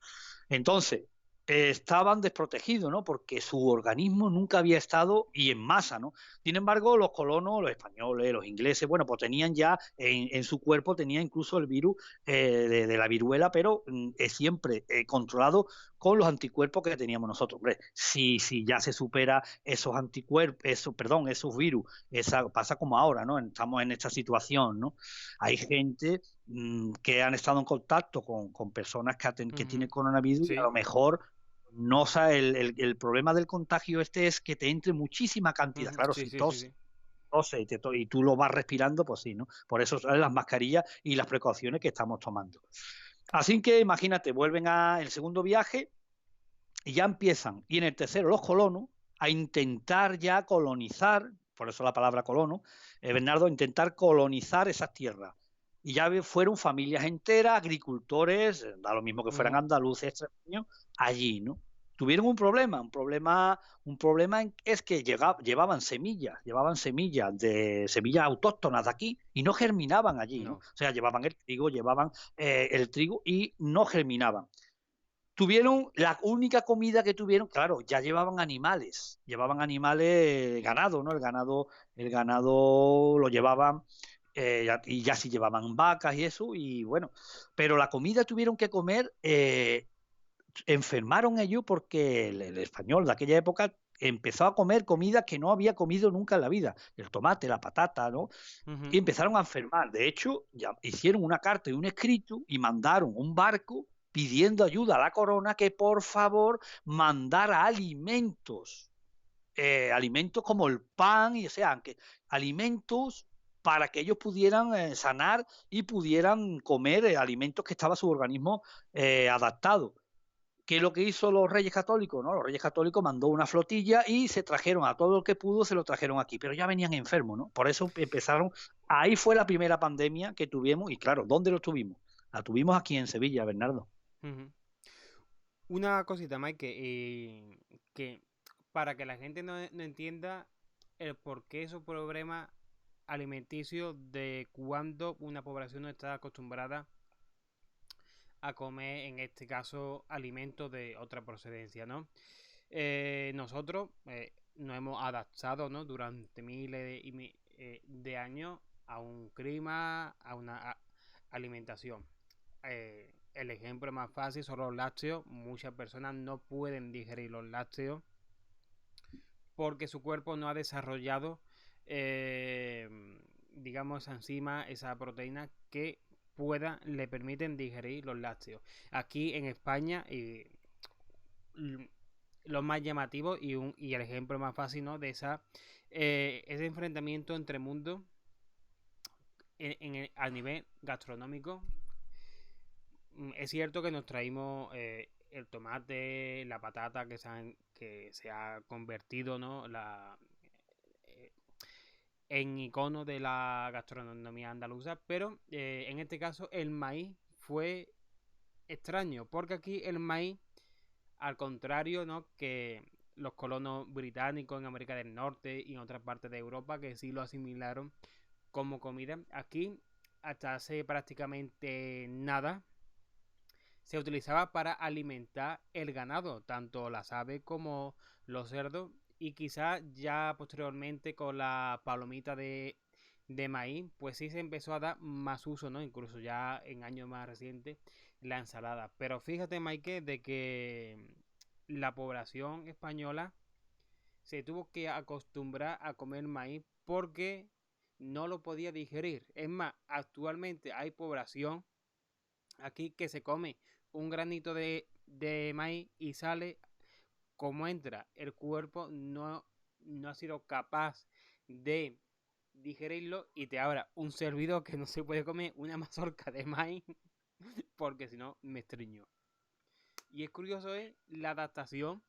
Entonces, estaban desprotegidos, ¿no? Porque su organismo nunca había estado y en masa, ¿no? Sin embargo, los colonos, los españoles, los ingleses, bueno, pues tenían ya en su cuerpo, tenía incluso el virus de la viruela, pero siempre controlado con los anticuerpos que teníamos nosotros. Hombre, si ya se supera esos anticuerpos, esos virus, pasa como ahora, ¿no? Estamos en esta situación, ¿no? Hay gente que han estado en contacto con personas que Ujú. tienen coronavirus, y a Sí. lo mejor no sabe el problema del contagio este es que te entre muchísima cantidad. Ujú. Claro, Sí, si sí, sí, sí. tose y tú lo vas respirando, pues sí, ¿no? Por eso son las mascarillas y las precauciones que estamos tomando. Así que imagínate, vuelven al segundo viaje y ya empiezan, y en el tercero los colonos, a intentar ya colonizar, por eso la palabra colono, Bernardo, intentar colonizar esas tierras. Y ya fueron familias enteras, agricultores, da lo mismo que fueran Ujú. andaluces, extremeños, allí, ¿no? Tuvieron un problema es que llevaban semillas autóctonas de aquí y no germinaban allí, ¿no? No. O sea, llevaban el trigo y no germinaban. Tuvieron la única comida que tuvieron, claro, ya llevaban animales, ganado, ¿no? El ganado lo llevaban, y ya sí llevaban vacas y eso, y bueno, pero la comida tuvieron que comer, enfermaron ellos porque el español de aquella época empezó a comer comida que no había comido nunca en la vida, el tomate, la patata, ¿no? Y Ujú. empezaron a enfermar. De hecho, ya hicieron una carta y un escrito y mandaron un barco pidiendo ayuda a la corona que por favor mandara alimentos como el pan, y o sea, alimentos para que ellos pudieran sanar y pudieran comer alimentos que estaba su organismo adaptado. ¿Qué es lo que hizo los Reyes Católicos? ¿No? Los Reyes Católicos mandó una flotilla y se trajeron a todo el que pudo, se lo trajeron aquí, pero ya venían enfermos, ¿no? Por eso empezaron, ahí fue la primera pandemia que tuvimos, y claro, ¿dónde lo tuvimos? La tuvimos aquí en Sevilla, Bernardo. Ujú. Una cosita, Mike, que para que la gente no entienda el por qué esos problemas alimenticios de cuando una población no está acostumbrada a comer, en este caso, alimentos de otra procedencia, ¿no? Nosotros nos hemos adaptado, ¿no? Durante miles de años a un clima, a una alimentación. El ejemplo más fácil son los lácteos. Muchas personas no pueden digerir los lácteos porque su cuerpo no ha desarrollado, eh, digamos, esa enzima, esa proteína que le permiten digerir los lácteos. Aquí en España, lo más llamativo y el ejemplo más fácil, ¿no? De ese enfrentamiento entre mundos a nivel gastronómico. Es cierto que nos traímos el tomate, la patata que se ha convertido, ¿no? Eh, en icono de la gastronomía andaluza, pero en este caso el maíz fue extraño, porque aquí el maíz, al contrario, ¿no? Que los colonos británicos en América del Norte y en otras partes de Europa que sí lo asimilaron como comida, aquí hasta hace prácticamente nada se utilizaba para alimentar el ganado, tanto las aves como los cerdos, y quizás ya posteriormente con la palomita de maíz, pues sí se empezó a dar más uso, ¿no? Incluso ya en años más recientes, la ensalada. Pero fíjate, Mike, de que la población española se tuvo que acostumbrar a comer maíz porque no lo podía digerir. Es más, actualmente hay población aquí que se come un granito de maíz y sale como entra. El cuerpo no ha sido capaz de digerirlo y te abra un servidor que no se puede comer una mazorca de maíz porque si no me estriño. Y es curioso la adaptación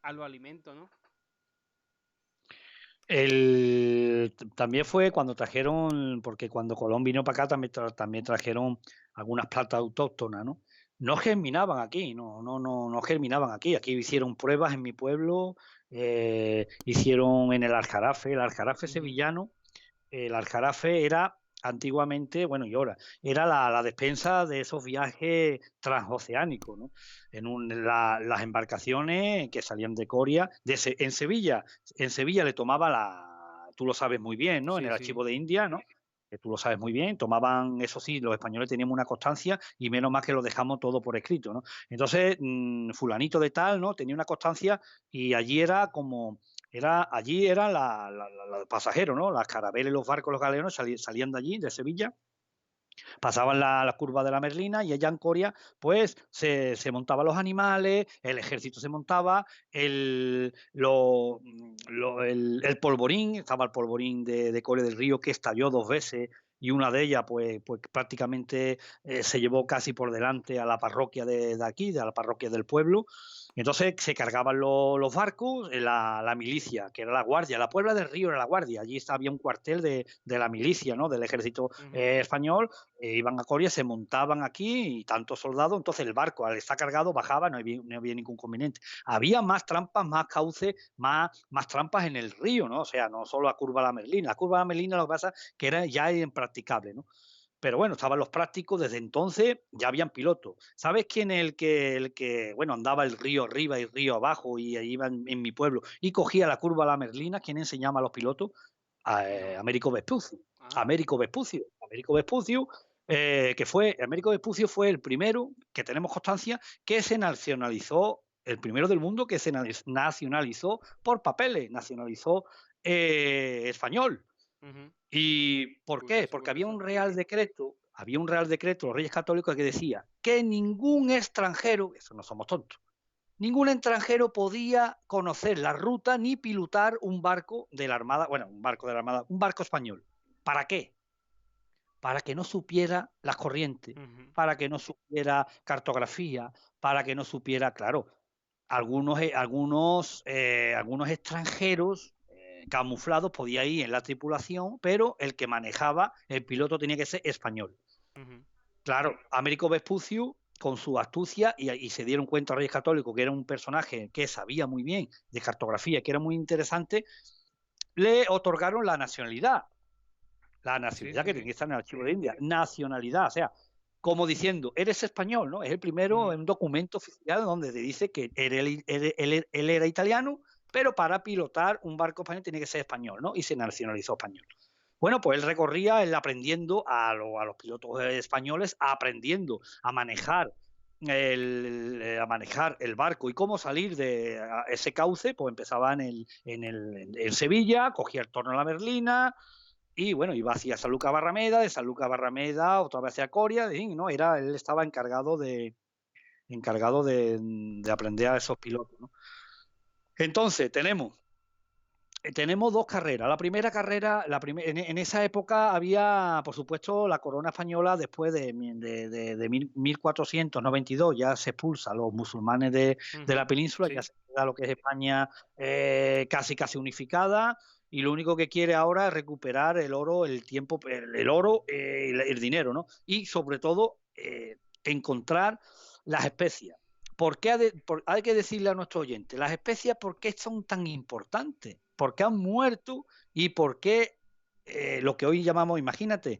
a los alimentos, ¿no? También fue cuando trajeron, porque cuando Colón vino para acá también trajeron algunas plantas autóctonas, ¿no? No germinaban aquí, no germinaban aquí. Aquí hicieron pruebas en mi pueblo, hicieron en el aljarafe sevillano. El aljarafe era antiguamente, bueno, y ahora, era la despensa de esos viajes transoceánicos, ¿no? Las embarcaciones que salían de Coria, en Sevilla le tomaba tú lo sabes muy bien, ¿no? En Sí, el sí. archivo de India, ¿no? Que tú lo sabes muy bien, tomaban, eso sí, los españoles teníamos una constancia y menos mal que lo dejamos todo por escrito, ¿no? Entonces, fulanito de tal, ¿no? Tenía una constancia y allí era como allí eran los pasajeros, ¿no? Las carabelas y los barcos, los galeones salían de allí, de Sevilla, pasaban la curva de la Merlina y allá en Coria, pues se montaban los animales, el ejército se montaba, el polvorín, estaba el polvorín de Coria del Río que estalló 2 veces y una de ellas pues prácticamente se llevó casi por delante a la parroquia de aquí, de la parroquia del pueblo. Entonces se cargaban los barcos, la milicia, que era la guardia, la Puebla del Río era la guardia, allí había un cuartel de la milicia, ¿no? Del ejército español, iban a Coria, se montaban aquí y tantos soldados, entonces el barco al estar cargado bajaba, no había ningún conveniente. Había más trampas, más cauces, más trampas en el río, ¿no? O sea, no solo la curva de la Merlina. La curva de la Merlina lo que pasa es que era ya impracticable, ¿no? Pero bueno, estaban los prácticos, desde entonces ya habían pilotos. ¿Sabes quién es el que bueno, andaba el río arriba y el río abajo y ahí iba en mi pueblo y cogía la curva de la Merlina? ¿Quién enseñaba a los pilotos? No. Américo Vespucio. Ah. Américo Vespucio. Américo Vespucio, Américo Vespucio fue el primero, que tenemos constancia, que se nacionalizó, el primero del mundo que se nacionalizó por papeles, nacionalizó español. Ujú. ¿Y por qué? Curioso, Porque había curioso. un real decreto, los Reyes Católicos, que decía que ningún extranjero, eso no somos tontos, ningún extranjero podía conocer la ruta ni pilotar un barco de la Armada, bueno, un barco de la Armada, un barco español. ¿Para qué? Para que no supiera las corrientes, Ujú. para que no supiera cartografía, para que no supiera, claro, algunos extranjeros camuflados podía ir en la tripulación, pero el que manejaba, el piloto tenía que ser español. Ujú. Claro, Américo Vespucio, con su astucia, y se dieron cuenta Reyes Católicos que era un personaje que sabía muy bien de cartografía, que era muy interesante, le otorgaron la nacionalidad. La Sí, nacionalidad sí, que tiene sí. que estar en el archivo de India. Nacionalidad, o sea, como diciendo, eres español, ¿no? Es el primero Ujú. en un documento oficial donde te dice que él era italiano, pero para pilotar un barco español tiene que ser español, ¿no? Y se nacionalizó español. Bueno, pues él recorría, él aprendiendo a los pilotos españoles, aprendiendo a manejar el barco y cómo salir de ese cauce, pues empezaba en Sevilla, cogía el torno a la Merlina y bueno, iba hacia Sanlúcar Barrameda, de Sanlúcar Barrameda otra vez hacia Coria, ¿no? Él estaba encargado de aprender a esos pilotos, ¿no? Entonces, tenemos dos carreras. La primera carrera, en esa época había, por supuesto, la corona española después de 1492, ya se expulsa a los musulmanes de la península, sí. ya se queda lo que es España casi unificada, y lo único que quiere ahora es recuperar el oro, el oro, el dinero, ¿no? Y sobre todo encontrar las especias. ¿Por qué hay que decirle a nuestros oyentes, las especias, por qué son tan importantes? ¿Por qué han muerto? ¿Y por qué lo que hoy llamamos, imagínate,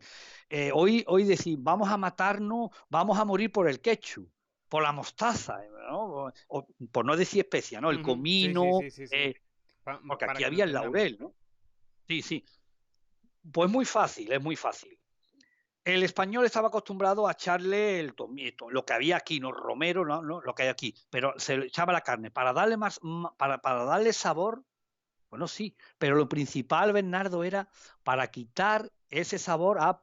hoy decir, vamos a matarnos, vamos a morir por el ketchup, por la mostaza, ¿no? O, por no decir especia, ¿no? El comino, Sí. porque Para aquí que lo había el entendamos. laurel, ¿no? Sí, sí. Pues muy fácil, es muy fácil. El español estaba acostumbrado a echarle el tomito, lo que había aquí, no romero, no, lo que hay aquí, pero se le echaba la carne para darle para darle sabor. Bueno, sí, pero lo principal, Bernardo, era para quitar ese sabor a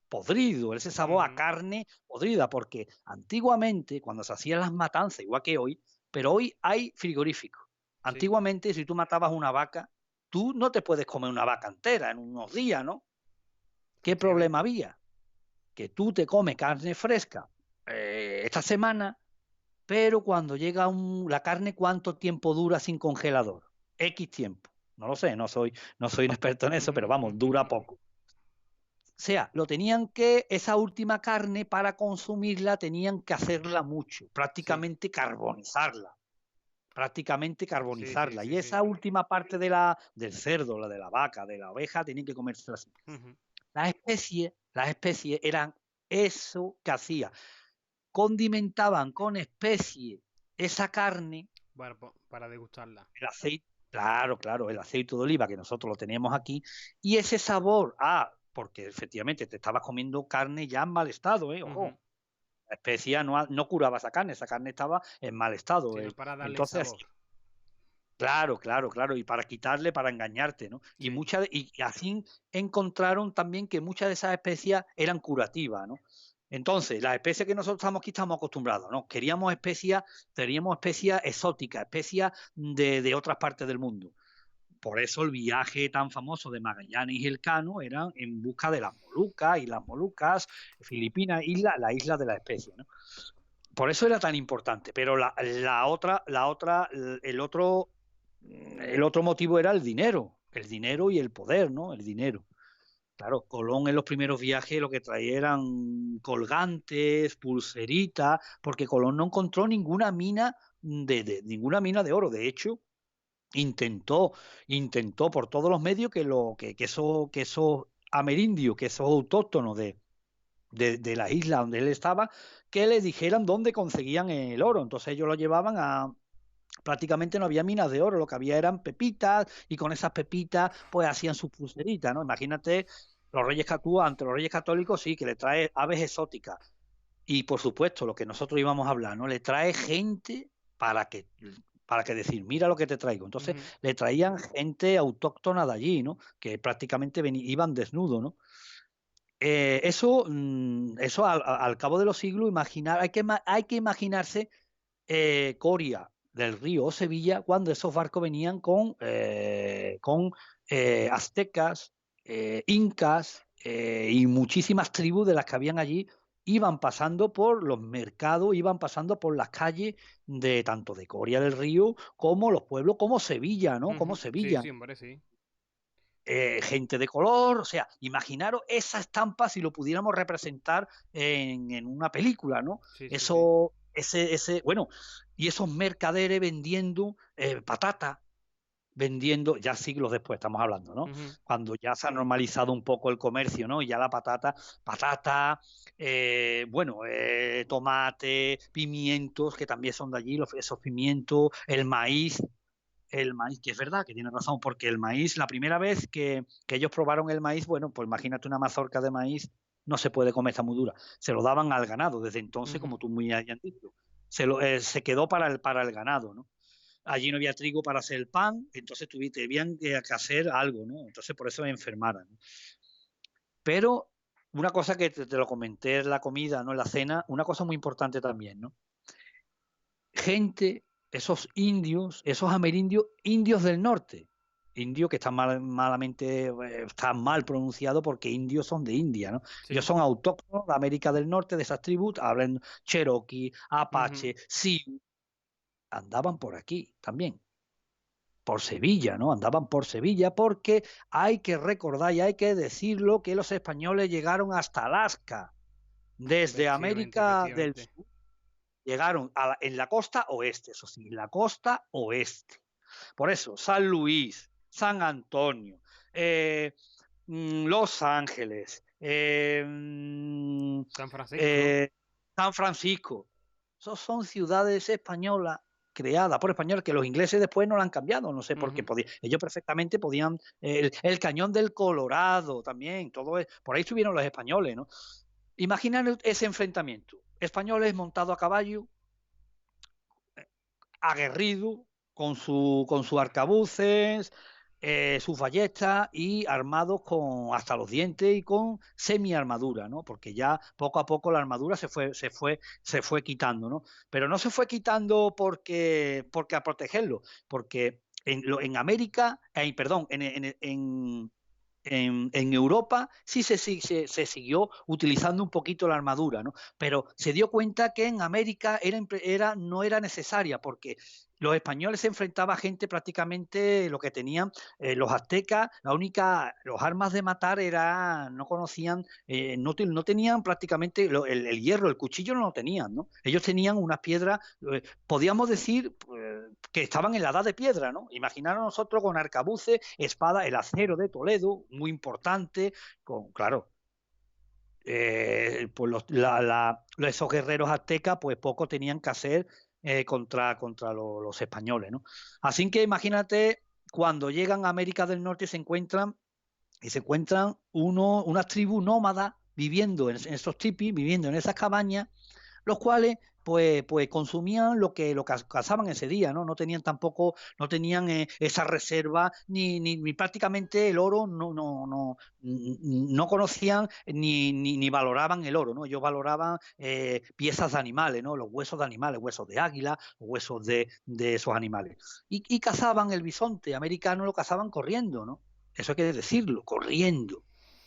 podrido, ese sabor a carne podrida, porque antiguamente, cuando se hacían las matanzas, igual que hoy, pero hoy hay frigoríficos. Sí. Antiguamente, si tú matabas una vaca, tú no te puedes comer una vaca entera en unos días, ¿no? ¿Qué problema Efectivamente. había? Que tú te comes carne fresca esta semana, pero cuando llega la carne, ¿cuánto tiempo dura sin congelador? X tiempo. No lo sé, no soy un experto en eso, pero vamos, dura poco. O sea, esa última carne para consumirla tenían que hacerla mucho, Sí. prácticamente carbonizarla. Y Sí. esa última parte del cerdo, la de la vaca, de la oveja, tenían que comérsela así. Las especies eran eso que hacía. Condimentaban con especies esa carne, Para degustarla. el aceite, claro, el aceite de oliva que nosotros lo teníamos aquí, y ese sabor, porque efectivamente te estabas comiendo carne ya en mal estado, ojo, la especia no curaba esa carne estaba en mal estado. Sino para darle Entonces, sabor. claro, y para quitarle, para engañarte, ¿no? Sí. Y así encontraron también que muchas de esas especias eran curativas, ¿no? Entonces, las especies que nosotros estamos aquí estamos acostumbrados, ¿no? Teníamos especias exóticas, especias de otras partes del mundo. Por eso el viaje tan famoso de Magallanes y Elcano era en busca de las Molucas, y las Molucas, Filipinas, la isla de la especia, ¿no? Por eso era tan importante. Pero el otro motivo era el dinero y el poder, ¿no? El dinero. Claro, Colón en los primeros viajes lo que traía eran colgantes, pulseritas, porque Colón no encontró ninguna mina ninguna mina de oro. De hecho, intentó, intentó por todos los medios que esos amerindios, que esos autóctonos de la isla donde él estaba, que le dijeran dónde conseguían el oro. Entonces ellos lo llevaban prácticamente no había minas de oro, lo que había eran pepitas, y con esas pepitas pues hacían sus pulseritas, ¿no? Imagínate ante los reyes católicos, sí, que le trae aves exóticas, y por supuesto lo que nosotros íbamos a hablar, ¿no? Le trae gente para que decir, mira lo que te traigo. Entonces le traían gente autóctona de allí, ¿no? Que prácticamente iban desnudos, ¿no? Eso al cabo de los siglos, hay que imaginarse Coria del Río o Sevilla cuando esos barcos venían con aztecas, incas y muchísimas tribus de las que habían allí, iban pasando por los mercados, iban pasando por las calles de tanto de Coria del Río como los pueblos, como Sevilla, ¿no? Como Sí, Sevilla. sí, hombre, sí. Gente de color, o sea, imaginaros esa estampa si lo pudiéramos representar en una película, ¿no? Sí. Bueno, y esos mercaderes vendiendo patata, vendiendo, ya siglos después estamos hablando, ¿no? Cuando ya se ha normalizado un poco el comercio, ¿no? Y ya la patata, tomate, pimientos, que también son de allí, esos pimientos, el maíz, que es verdad, que tiene razón, porque el maíz, la primera vez que ellos probaron el maíz, bueno, pues imagínate una mazorca de maíz, no se puede comer, está muy dura. Se lo daban al ganado, desde entonces, como tú muy hayas dicho, se quedó para el ganado, ¿no? Allí no había trigo para hacer el pan, entonces tenían que hacer algo, ¿no? Entonces por eso me enfermaran, ¿no? Pero una cosa que te lo comenté en la comida, ¿no? En la cena, una cosa muy importante también, ¿no? Gente esos indios, esos amerindios, indios del norte. Indio que está malamente, está mal pronunciado porque indios son de India, ¿no? Sí. Ellos son autóctonos de América del Norte, de esas tribus, hablan Cherokee, Apache, Sioux, andaban por aquí también, por Sevilla, ¿no? Andaban por Sevilla porque hay que recordar y hay que decirlo que los españoles llegaron hasta Alaska, desde América del Sur, llegaron en la costa oeste, eso sí, la costa oeste. Por eso, San Luis, San Antonio, Los Ángeles, San Francisco, esos son ciudades españolas creadas por españoles que los ingleses después no la han cambiado, no sé por qué. Ellos perfectamente podían, el cañón del Colorado también, todo por ahí estuvieron los españoles, ¿no? Imaginan ese enfrentamiento, españoles montados a caballo, aguerrido, con su arcabuces, sus ballestas y armados con hasta los dientes y con semi-armadura, ¿no? Porque ya poco a poco la armadura se fue quitando, ¿no? Pero no se fue quitando porque a protegerlo, porque en América, perdón, en Europa sí se siguió utilizando un poquito la armadura, ¿no? Pero se dio cuenta que en América no era necesaria porque los españoles se enfrentaban a gente prácticamente lo que tenían los aztecas, los armas de matar no conocían, no tenían prácticamente el hierro, el cuchillo no lo tenían, ¿no? Ellos tenían unas piedras, podíamos decir que estaban en la edad de piedra, ¿no? Imaginaros nosotros con arcabuces, espada, el acero de Toledo, muy importante, claro, pues esos guerreros aztecas pues poco tenían que hacer contra los españoles, ¿no? Así que imagínate cuando llegan a América del Norte se encuentran unas tribus nómadas viviendo en esos tipis, viviendo en esas cabañas, los cuales pues consumían lo que cazaban ese día, ¿no? No tenían esa reserva, ni prácticamente el oro, no conocían ni valoraban el oro, ¿no? Ellos valoraban piezas de animales, ¿no? Los huesos de animales, huesos de águila, huesos de esos animales. Y cazaban el bisonte americano, lo cazaban corriendo, ¿no? Eso hay que decirlo, corriendo.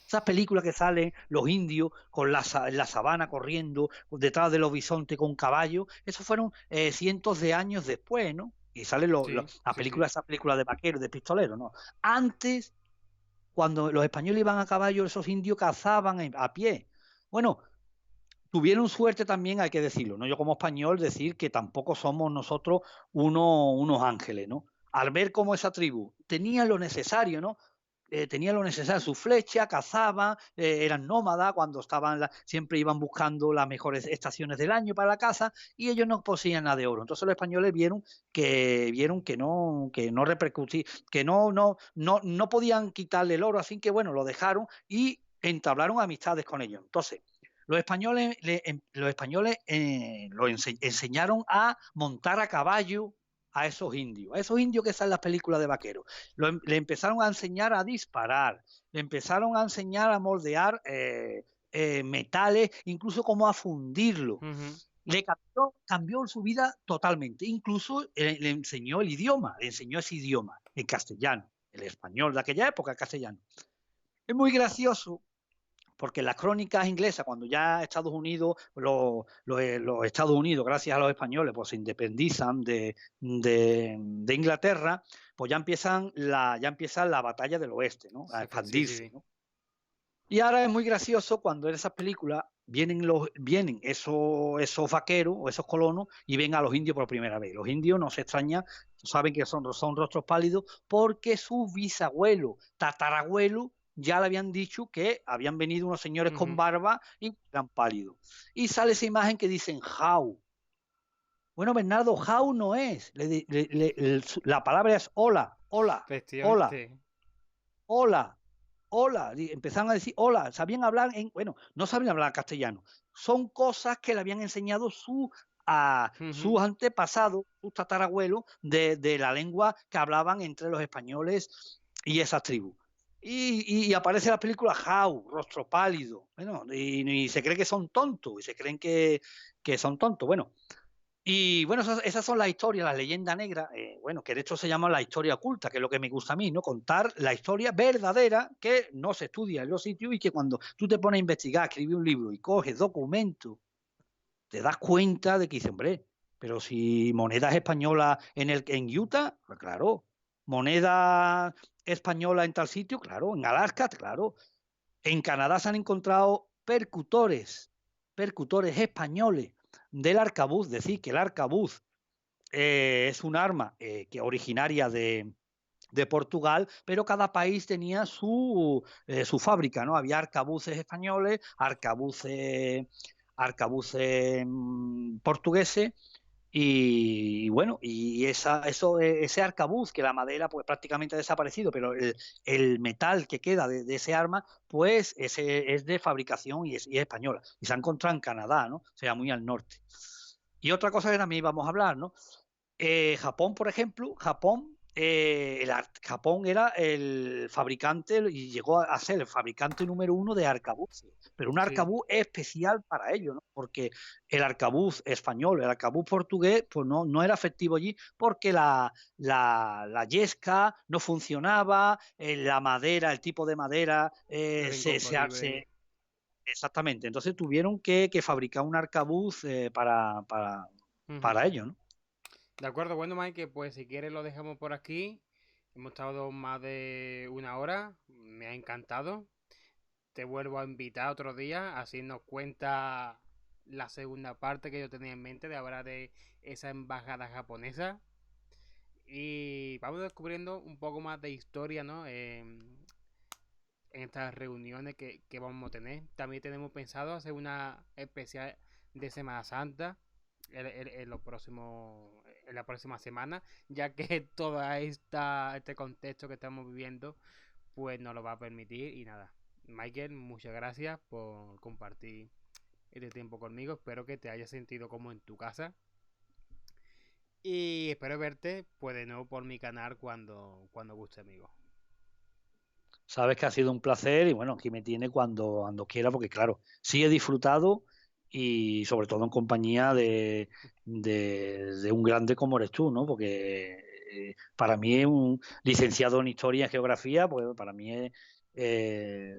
Esas películas que salen los indios con la sabana corriendo detrás de los bisontes con caballos, eso fueron cientos de años después, ¿no? Y salen esas películas de vaqueros, de pistoleros, ¿no? Antes, cuando los españoles iban a caballo, esos indios cazaban a pie. Bueno, tuvieron suerte también, hay que decirlo, ¿no? Yo como español decir que tampoco somos nosotros unos ángeles, ¿no? Al ver cómo esa tribu tenía lo necesario, ¿no? Tenían lo necesario, su flecha, cazaban, eran nómadas, cuando siempre iban buscando las mejores estaciones del año para la caza y ellos no poseían nada de oro. Entonces los españoles vieron que no repercutía, que no podían quitarle el oro, así que bueno, lo dejaron y entablaron amistades con ellos. Entonces, los españoles enseñaron a montar a caballo a esos indios que están en las películas de vaqueros. Le empezaron a enseñar a disparar, le empezaron a enseñar a moldear metales, incluso cómo a fundirlo. Le cambió su vida totalmente. Incluso le enseñó el idioma, le enseñó ese idioma, el castellano, el español de aquella época, el castellano. Es muy gracioso porque las crónicas inglesas, cuando ya Estados Unidos, los Estados Unidos, gracias a los españoles, pues se independizan de Inglaterra, pues ya empiezan la batalla del oeste, ¿no? A expandirse, ¿no? Y ahora es muy gracioso cuando en esas películas vienen esos vaqueros o esos colonos y ven a los indios por primera vez. Los indios no se extrañan, saben que son rostros pálidos porque sus bisabuelos, tatarabuelos, ya le habían dicho que habían venido unos señores con barba y eran pálidos. Y sale esa imagen que dicen how. Bueno, Bernardo, how no es. La palabra es hola, hola, hola, hola, hola. Empezaron a decir hola. Sabían hablar no sabían hablar castellano. Son cosas que le habían enseñado sus antepasados, sus tatarabuelos, de la lengua que hablaban entre los españoles y esas tribus. Y aparece la película How, rostro pálido, bueno, y se cree que son tontos, y se creen que son tontos. Bueno, Y bueno, esas son las historias, las leyendas negras, bueno, que de hecho se llama la historia oculta, que es lo que me gusta a mí, ¿no? Contar la historia verdadera que no se estudia en los sitios y que cuando tú te pones a investigar, a escribir un libro y coges documentos, te das cuenta de que dices, hombre, pero si monedas españolas en Utah, pues claro, moneda española en tal sitio, claro, en Alaska, claro, en Canadá se han encontrado percutores españoles del arcabuz, es decir, que el arcabuz es un arma que originaria de Portugal, pero cada país tenía su fábrica, ¿no? Había arcabuces españoles, arcabuces portugueses, y bueno, ese arcabuz, que la madera pues prácticamente ha desaparecido, pero el metal que queda de ese arma, pues ese es de fabricación y es española. Y se ha encontrado en Canadá, ¿no? O sea, muy al norte. Y otra cosa que también vamos a hablar, ¿no? Japón, por ejemplo, Japón era el fabricante y llegó a ser el fabricante número uno de arcabuces, pero un Sí, arcabuz especial para ello, ¿no? Porque el arcabuz español, el arcabuz portugués, pues no era efectivo allí porque la yesca no funcionaba, la madera, el tipo de madera, era incompatible. exactamente. Entonces tuvieron que fabricar un arcabuz Ujú. para ello, ¿no? De acuerdo, bueno, Mike, pues si quieres lo dejamos por aquí. Hemos estado más de una hora, me ha encantado. Te vuelvo a invitar otro día, así nos cuenta la segunda parte que yo tenía en mente de hablar de esa embajada japonesa. Y vamos descubriendo un poco más de historia, ¿no? En estas reuniones que vamos a tener. También tenemos pensado hacer una especial de Semana Santa en lo próximo, en la próxima semana, ya que toda este contexto que estamos viviendo, pues nos lo va a permitir. Y nada, Michael, muchas gracias por compartir este tiempo conmigo. Espero que te hayas sentido como en tu casa. Y espero verte pues de nuevo por mi canal cuando guste, amigo. Sabes que ha sido un placer y bueno, aquí me tiene cuando quiera, porque claro, sí he disfrutado y sobre todo en compañía de un grande como eres tú, ¿no? Porque para mí es un licenciado en Historia y Geografía, pues para mí es, eh,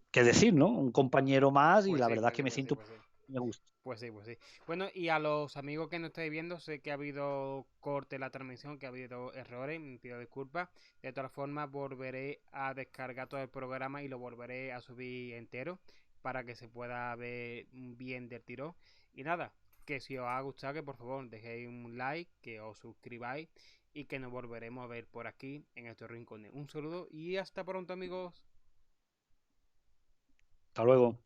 qué decir, ¿no? Un compañero más y Pues la sí, verdad es pues que sí, me pues sí, siento, pues sí. me gusta. Pues sí, pues sí. Bueno, y a los amigos que no estáis viendo, sé que ha habido corte en la transmisión, que ha habido errores, me pido disculpas. De todas formas, volveré a descargar todo el programa y lo volveré a subir entero para que se pueda ver bien del tirón. Y nada, que si os ha gustado, que por favor dejéis un like, que os suscribáis y que nos volveremos a ver por aquí en estos rincones. Un saludo y hasta pronto, amigos. Hasta luego.